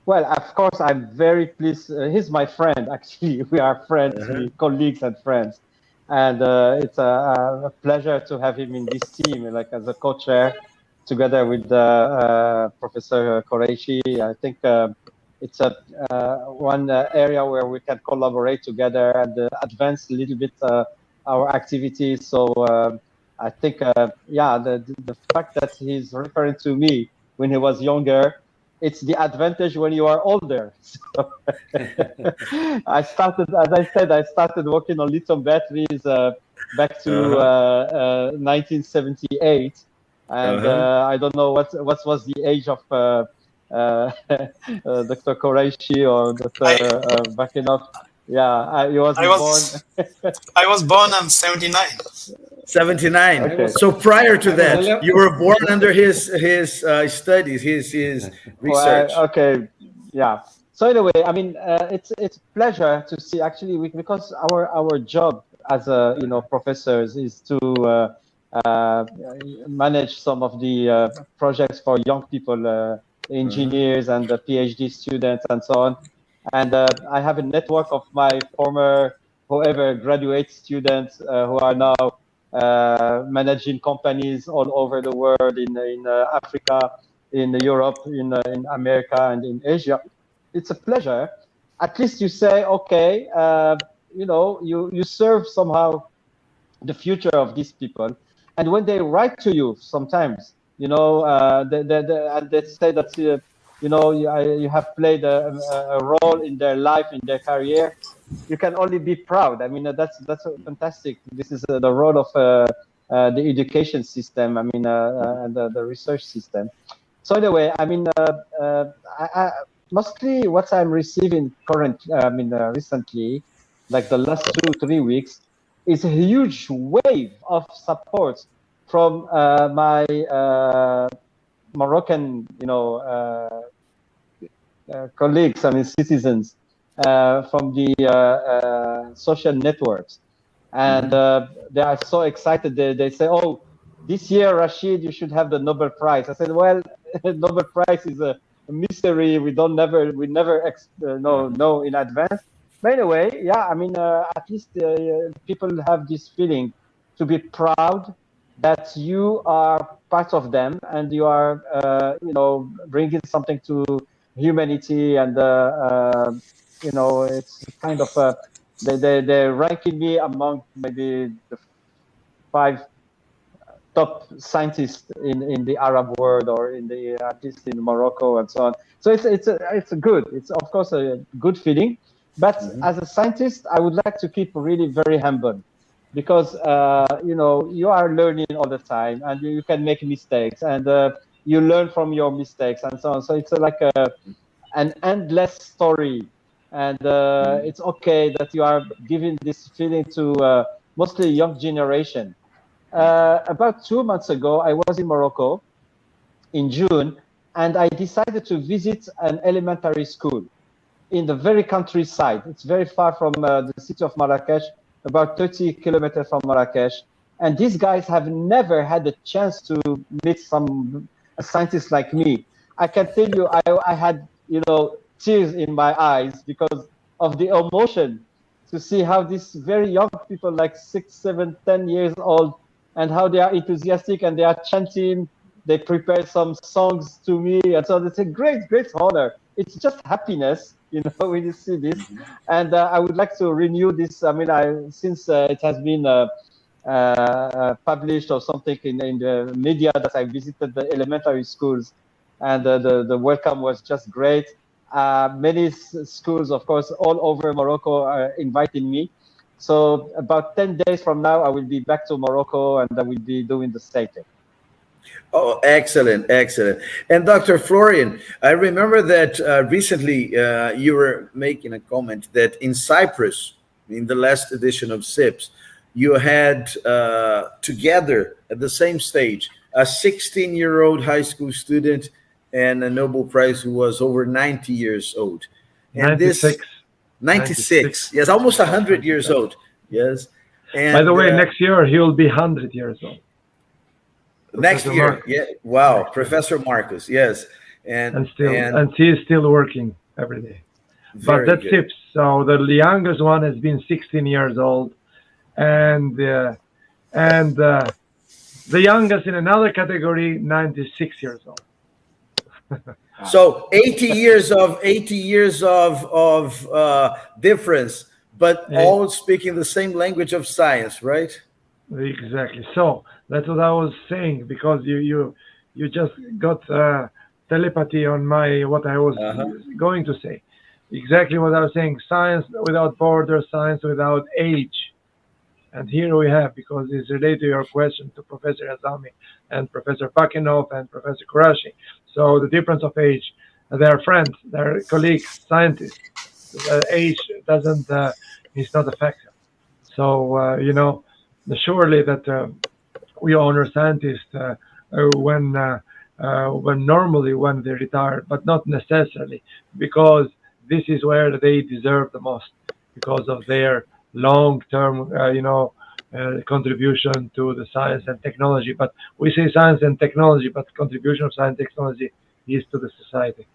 C: Well, of course, I'm very pleased. He's my friend, actually. We are friends, we colleagues and friends. And it's a pleasure to have him in this team, like as a co-chair, together with Professor Qurashi. I think it's one area where we can collaborate together and advance a little bit our activities. So I think, the fact that he's referring to me when he was younger, it's the advantage when you are older. So I started working on lithium batteries back to 1978, and I don't know what was the age of Dr. Qurashi or Dr. Bakenov. Yeah, I was born.
E: I was born in 79.
A: 79.
C: Okay.
A: So prior to that,
D: Hello.
A: you were born under his studies, his research.
C: Okay, yeah. So anyway, I mean, it's a pleasure to see actually because our job as professors is to manage some of the projects for young people, engineers and the PhD students and so on. And I have a network of my former whoever graduate students who are now managing companies all over the world in Africa, in Europe, in America, and in Asia. It's a pleasure. At least you say, okay, you serve somehow the future of these people. And when they write to you, sometimes, and they say that you have played a role in their life, in their career, you can only be proud. I mean, that's fantastic. This is the role of the education system. I mean, and the research system. So anyway, I mean, I mostly what I'm receiving recently, like the last 2-3 weeks, is a huge wave of support from my Moroccan, colleagues, I mean, citizens from the social networks. And they are so excited. They say, oh, this year, Rachid, you should have the Nobel Prize. I said, well, Nobel Prize is a mystery. We never know in advance. But anyway, yeah, I mean, at least people have this feeling to be proud that you are part of them and you are, bringing something to humanity. And, it's kind of, they're ranking me among maybe the 5 top scientists in the Arab world, or in the at least in Morocco and so on. So it's good. It's of course a good feeling, but as a scientist, I would like to keep really very humble, because you are learning all the time, and you can make mistakes, and you learn from your mistakes and so on. So it's like an endless story, and it's okay that you are giving this feeling to mostly young generation. About 2 months ago, I was in Morocco in June, and I decided to visit an elementary school in the very countryside. It's very far from the city of Marrakesh, about 30 kilometers from Marrakesh. And these guys have never had the chance to meet a scientist like me. I can tell you, I had, tears in my eyes because of the emotion to see how these very young people, like 6, 7, 10 years old, and how they are enthusiastic and they are chanting. They prepare some songs to me, and so it's a great, great honor. It's just happiness, when you see this. And I would like to renew this. I mean, since it has been published or something in the media that I visited the elementary schools, and the welcome was just great. Many schools, of course, all over Morocco are inviting me. So about 10 days from now, I will be back to Morocco, and I will be doing the same thing.
A: Oh, excellent, excellent. And Dr. Florian, I remember that recently you were making a comment that in Cyprus, in the last edition of SIPS, you had together at the same stage a 16-year-old high school student and a Nobel Prize who was over 90 years old. And 96. Yes, almost 100 years old. Yes. And,
B: by the way, next year he will be 100 years old.
A: Next year, Marcus. Yeah. Wow, Professor Marcus. Yes,
B: and he is still working every day. But that's SIPS. So the youngest one has been 16 years old, and the youngest in another category, 96 years old.
A: So 80 years of difference, but all speaking the same language of science, right?
B: Exactly. So that's what I was saying, because you just got telepathy on what I was going to say. Exactly what I was saying. Science without borders, science without age. And here we have, because it's related to your question to Professor Yazami and Professor Bakenov and Professor Qurashi. So the difference of age, they are friends, they are colleagues, scientists. Age doesn't, it's not a factor. So, surely that we honor scientists when normally when they retire, but not necessarily, because this is where they deserve the most because of their long-term, contribution to the science and technology. But we say science and technology, but contribution of science and technology is to the society,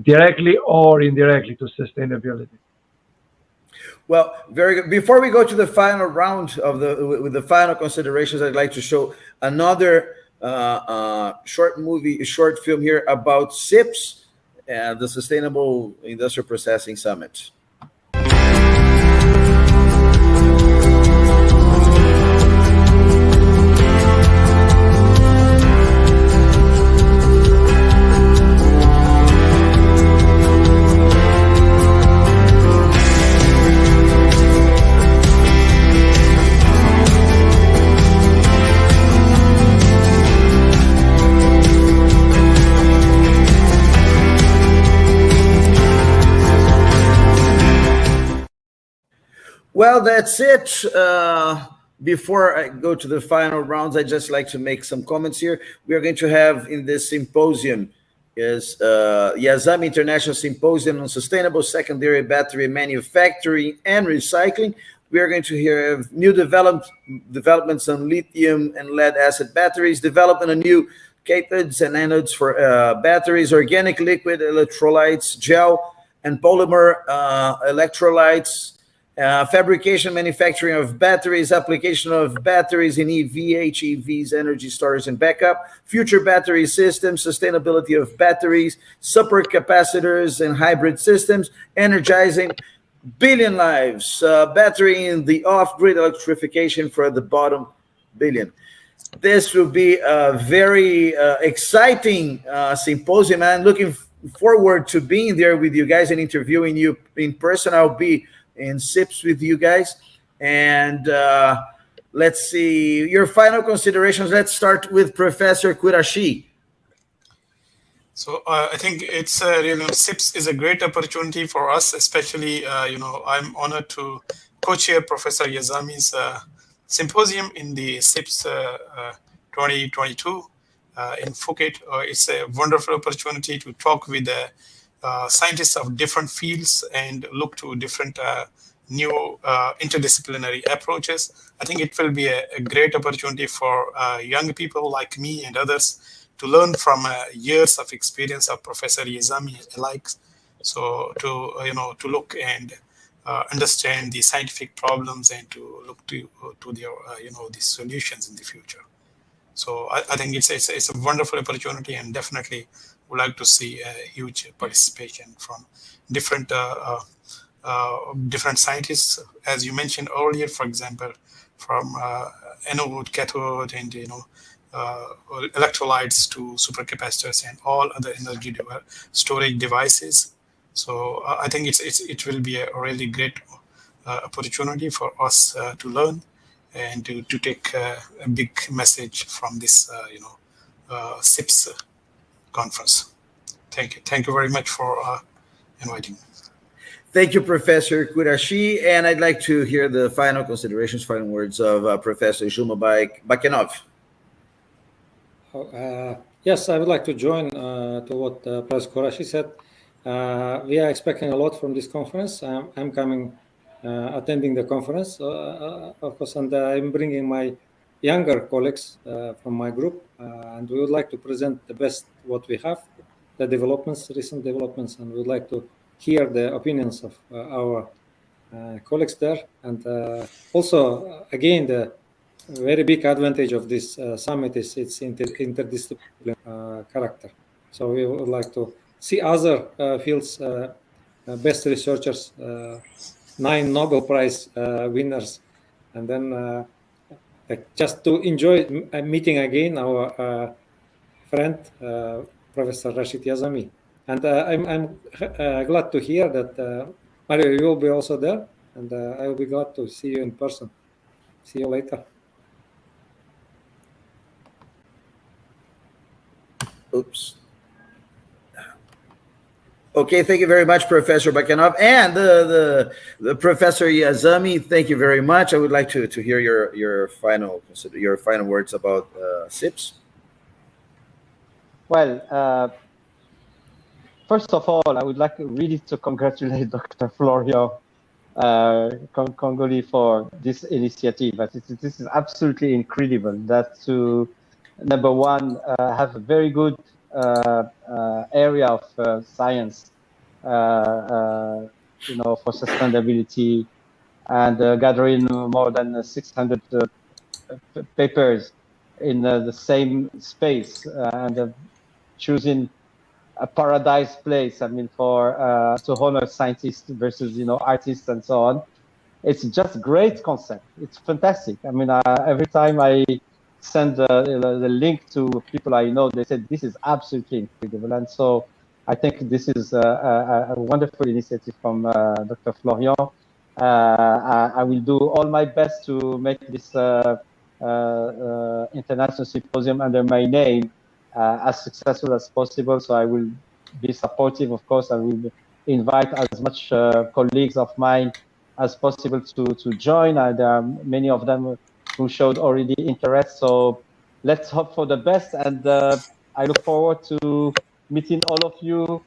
B: directly or indirectly to sustainability.
A: Well, very good. Before we go to the final round with the final considerations, I'd like to show another short film here about SIPS, the Sustainable Industrial Processing Summit. Well, that's it. Before I go to the final rounds, I'd just like to make some comments here. We are going to have in this symposium is Yazami International Symposium on Sustainable Secondary Battery Manufacturing and Recycling. We are going to hear new developments on lithium and lead acid batteries, development of new cathodes and anodes for batteries, organic liquid electrolytes, gel and polymer electrolytes, fabrication, manufacturing of batteries, application of batteries in HEVs, energy storage and backup, future battery systems, sustainability of batteries, supercapacitors and hybrid systems, energizing billion lives, battery in the off-grid electrification for the bottom billion. This will be a very exciting symposium. I'm looking forward to being there with you guys and interviewing you in person. I'll be in SIPS with you guys. And let's see, your final considerations. Let's start with Professor Qurashi.
E: So I think it's SIPS is a great opportunity for us, especially I'm honored to co-chair Professor Yazami's symposium in the SIPS 2022 in Phuket. It's a wonderful opportunity to talk with scientists of different fields and look to different new interdisciplinary approaches. I think it will be a great opportunity for young people like me and others to learn from years of experience of Professor Yazami alike. So to look and understand the scientific problems and to look to their the solutions in the future. So I think it's a wonderful opportunity, and definitely would like to see a huge participation from different scientists, as you mentioned earlier. For example, from anode, cathode, and electrolytes to supercapacitors and all other energy storage devices. So I think it will be a really great opportunity for us to learn and to take a big message from this SIPS conference. Thank you very much for inviting me.
A: Thank you, Professor Qurashi. And I'd like to hear the final considerations, final words of Professor Zhumabay Bakenov.
D: Yes, I would like to join to what Professor Qurashi said. We are expecting a lot from this conference. I'm coming, attending the conference, of course, and I'm bringing my younger colleagues from my group, and we would like to present the best what we have, the developments, recent developments, and we would like to hear the opinions of our colleagues there. And also, again, the very big advantage of this summit is its interdisciplinary character. So we would like to see other fields, best researchers, 9 Nobel Prize winners, and then just to enjoy meeting again our friend, Professor Rachid Yazami. And I'm glad to hear that, Mario, you will be also there, and I will be glad to see you in person. See you later.
A: Oops. Okay, thank you very much, Professor Bakenov, and the Professor Yazami. Thank you very much. I would like to hear your final words about SIPS.
C: Well, first of all, I would like really to congratulate Dr. Florian Kongoli for this initiative. This is absolutely incredible. That to number one have a very good area of science, for sustainability, and gathering more than 600 papers in the same space, and choosing a paradise place. I mean, for to honor scientists versus artists and so on. It's just great concept. It's fantastic. I mean, every time I send the link to people I know, they said this is absolutely incredible. And so I think this is a wonderful initiative from Dr. Florian. I will do all my best to make this international symposium under my name as successful as possible. So I will be supportive, of course. I will invite as much colleagues of mine as possible to join. There are many of them who showed already interest. So let's hope for the best. And I look forward to meeting all of you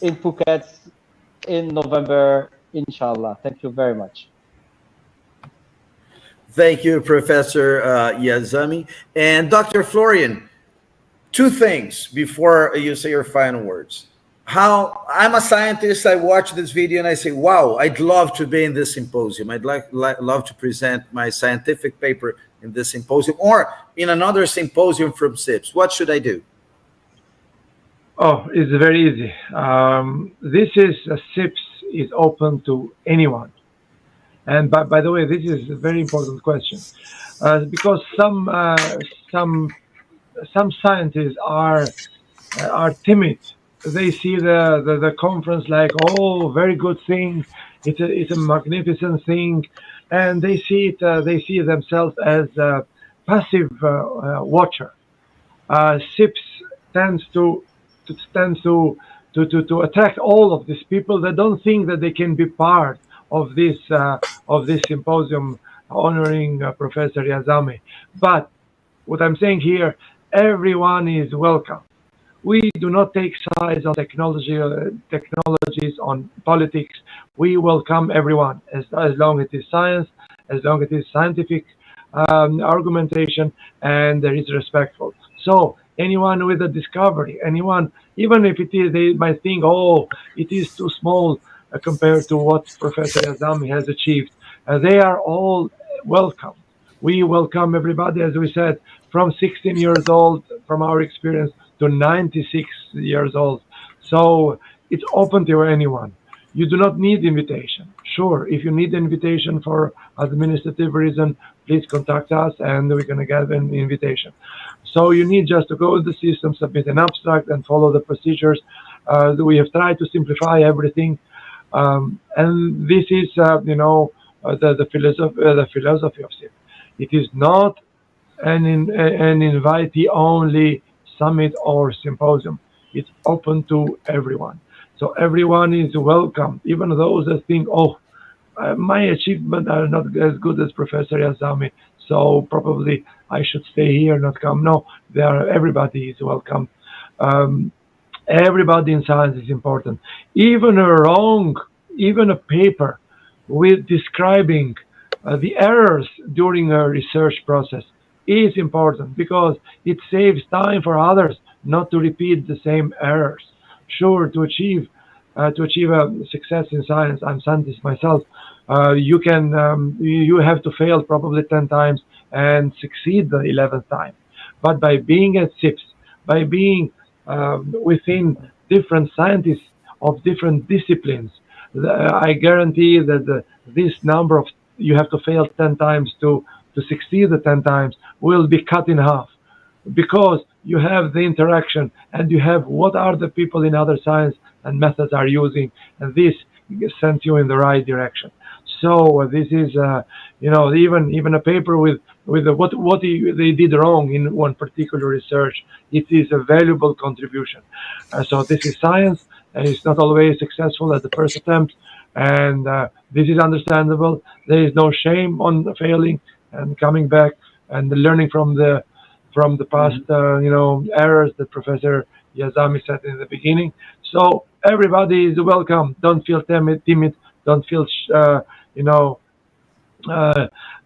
C: in Phuket in November, inshallah. Thank you very much.
A: Thank you, Professor Yazami. And Dr. Florian, two things before you say your final words. How I'm a scientist, I watch this video and I say, wow, I'd love to be in this symposium. I'd love to present my scientific paper in this symposium or in another symposium from SIPS. What should I do?
B: Oh, it's very easy. This is SIPS is open to anyone. And by the way, this is a very important question because some scientists are timid. They see the conference like, oh, very good thing. It's a magnificent thing, and they see themselves as a passive watcher. SIPS tends to attract all of these people that don't think that they can be part of this symposium honoring Professor Yazami. But what I'm saying here, everyone is welcome. We do not take sides on technologies, on politics. We welcome everyone as long as it is science, as long as it is scientific argumentation, and there is respectful. So anyone with a discovery, anyone, even if it is, they might think, oh, it is too small compared to what Professor Yazami has achieved. They are all welcome. We welcome everybody, as we said, from 16 years old, from our experience, to 96 years old. So it's open to anyone. You do not need invitation. Sure, if you need invitation for administrative reason, please contact us and we're going to get an invitation. So you need just to go to the system, submit an abstract, and follow the procedures. We have tried to simplify everything. And this is, the philosophy of SIP. It is not an invitee-only summit or symposium. It's open to everyone. So everyone is welcome, even those that think, oh, my achievements are not as good as Professor Yazami, so probably I should stay here, not come. No, everybody is welcome. Everybody in science is important. Even a paper with describing the errors during a research process is important because it saves time for others not to repeat the same errors. Sure, to achieve a success in science, I'm a scientist myself, you have to fail probably 10 times and succeed the 11th time. But by being at SIPS, by being within different scientists of different disciplines, I guarantee that this number of you have to fail 10 times to succeed the 10 times will be cut in half, because you have the interaction and you have what are the people in other science and methods are using, and this sends you in the right direction. So this is even a paper with what they did wrong in one particular research. It is a valuable contribution. So this is science, and it's not always successful at the first attempt, and this is understandable. There is no shame on failing and coming back and learning from the past, errors that Professor Yazami said in the beginning. So everybody is welcome. Don't feel timid. Don't feel,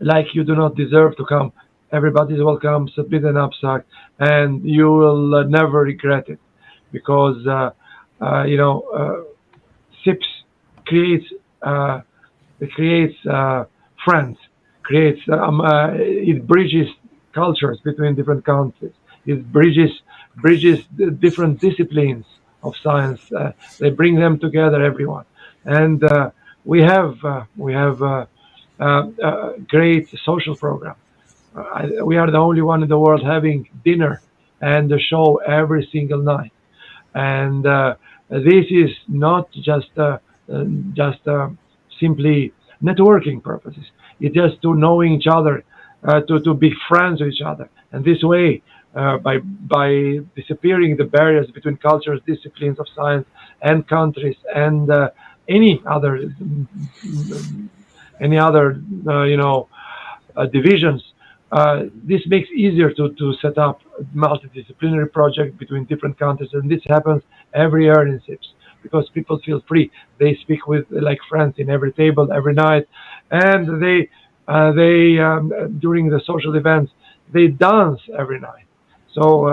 B: like you do not deserve to come. Everybody is welcome. Submit an abstract, and you will never regret it, because SIPS creates friends, it bridges cultures between different countries. It bridges the different disciplines of science. They bring them together, everyone, and we have a great social program. We are the only one in the world having dinner and a show every single night, and this is not just simply networking purposes. It's just to knowing each other, to be friends with each other, and this way, by disappearing the barriers between cultures, disciplines of science, and countries, and any other divisions. This makes easier to set up multidisciplinary project between different countries, and this happens every year in SIPS, because people feel free. They speak with like friends in every table every night, and they during the social events they dance every night. So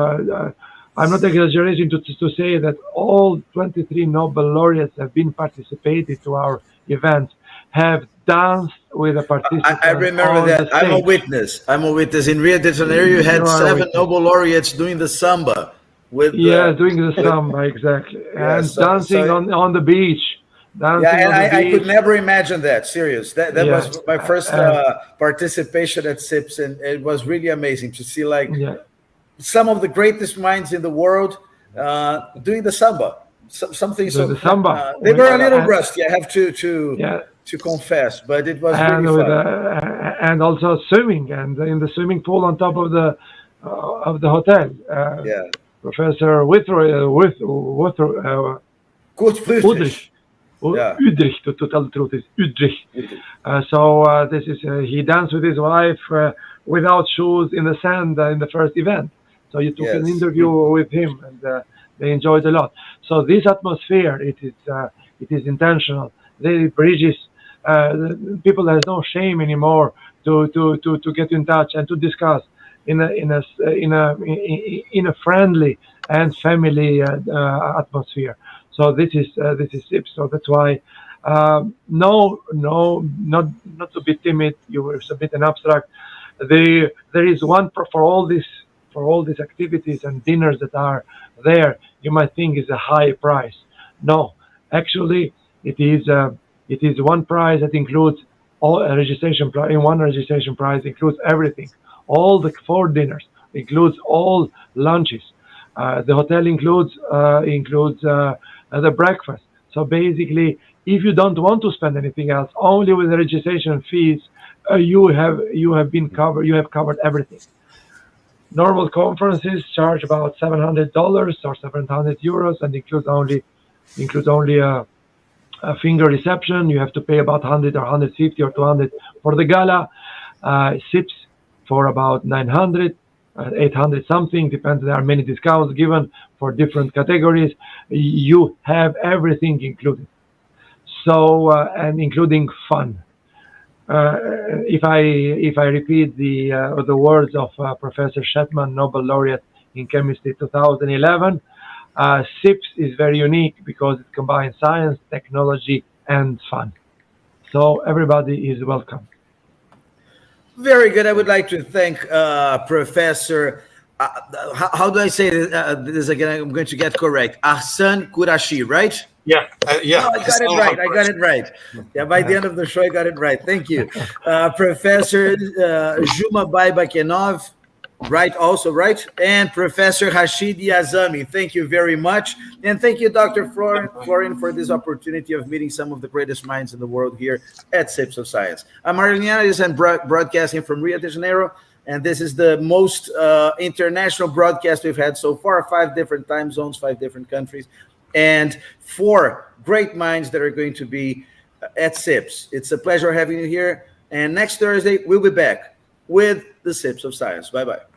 B: I'm not exaggerating to say that all 23 Nobel laureates have been participated to our events, have danced with a participant.
A: I remember that. I'm a witness. In Rio de Janeiro, you had 7 Nobel laureates doing the samba.
B: Doing the samba, exactly.
A: Yeah,
B: and dancing on the beach.
A: I could never imagine that. Serious. That was my first participation at SIPS, and it was really amazing to see some of the greatest minds in the world doing the samba. Something so.
B: The samba.
A: They were a little rusty. I have to confess, but it was really fun.
B: And also swimming, and in the swimming pool on top of the hotel. Professor Udrich. Udrich, to tell the truth, is Udrich. So this is he danced with his wife without shoes in the sand in the first event. So you took an interview with him, and they enjoyed a lot. So this atmosphere, it is intentional. They bridges. People, there's no shame anymore to get in touch and to discuss in a friendly and family atmosphere. So this is SIPS. So that's why not to be timid. You will submit an abstract. There is one for all these activities and dinners that are there. You might think is a high price. No, actually, it is one price that includes all registration price. In one registration price includes everything, all the 4 dinners, includes all lunches. The hotel includes the breakfast. So basically, if you don't want to spend anything else, only with the registration fees, you have covered everything. Normal conferences charge about $700 or 700 euros, and includes only a finger reception. You have to pay about 100 or 150 or 200 for the gala. SIPS for about 900, 800 something, depends. There are many discounts given for different categories. You have everything included. So and including fun. If I repeat the words of Professor Shetman, Nobel laureate in chemistry 2011, SIPS is very unique because it combines science, technology, and fun. So everybody is welcome.
A: Very good. I would like to thank Professor. How do I say this again? I'm going to get correct. Ahsan Qurashi, right?
E: Yeah.
A: Oh, I got it right. Yeah, by the end of the show, I got it right. Thank you. Professor Zhumabay Bakenov, right? Also right. And Professor Rachid Yazami. Thank you very much. And thank you, Dr. Florian, for this opportunity of meeting some of the greatest minds in the world here at SIPS of Science. I'm Linhares and broadcasting from Rio de Janeiro. And this is the most international broadcast we've had so far. 5 different time zones, 5 different countries. and 4 great minds that are going to be at SIPS. It's a pleasure having you here. And next Thursday, we'll be back with the SIPS of Science. Bye-bye.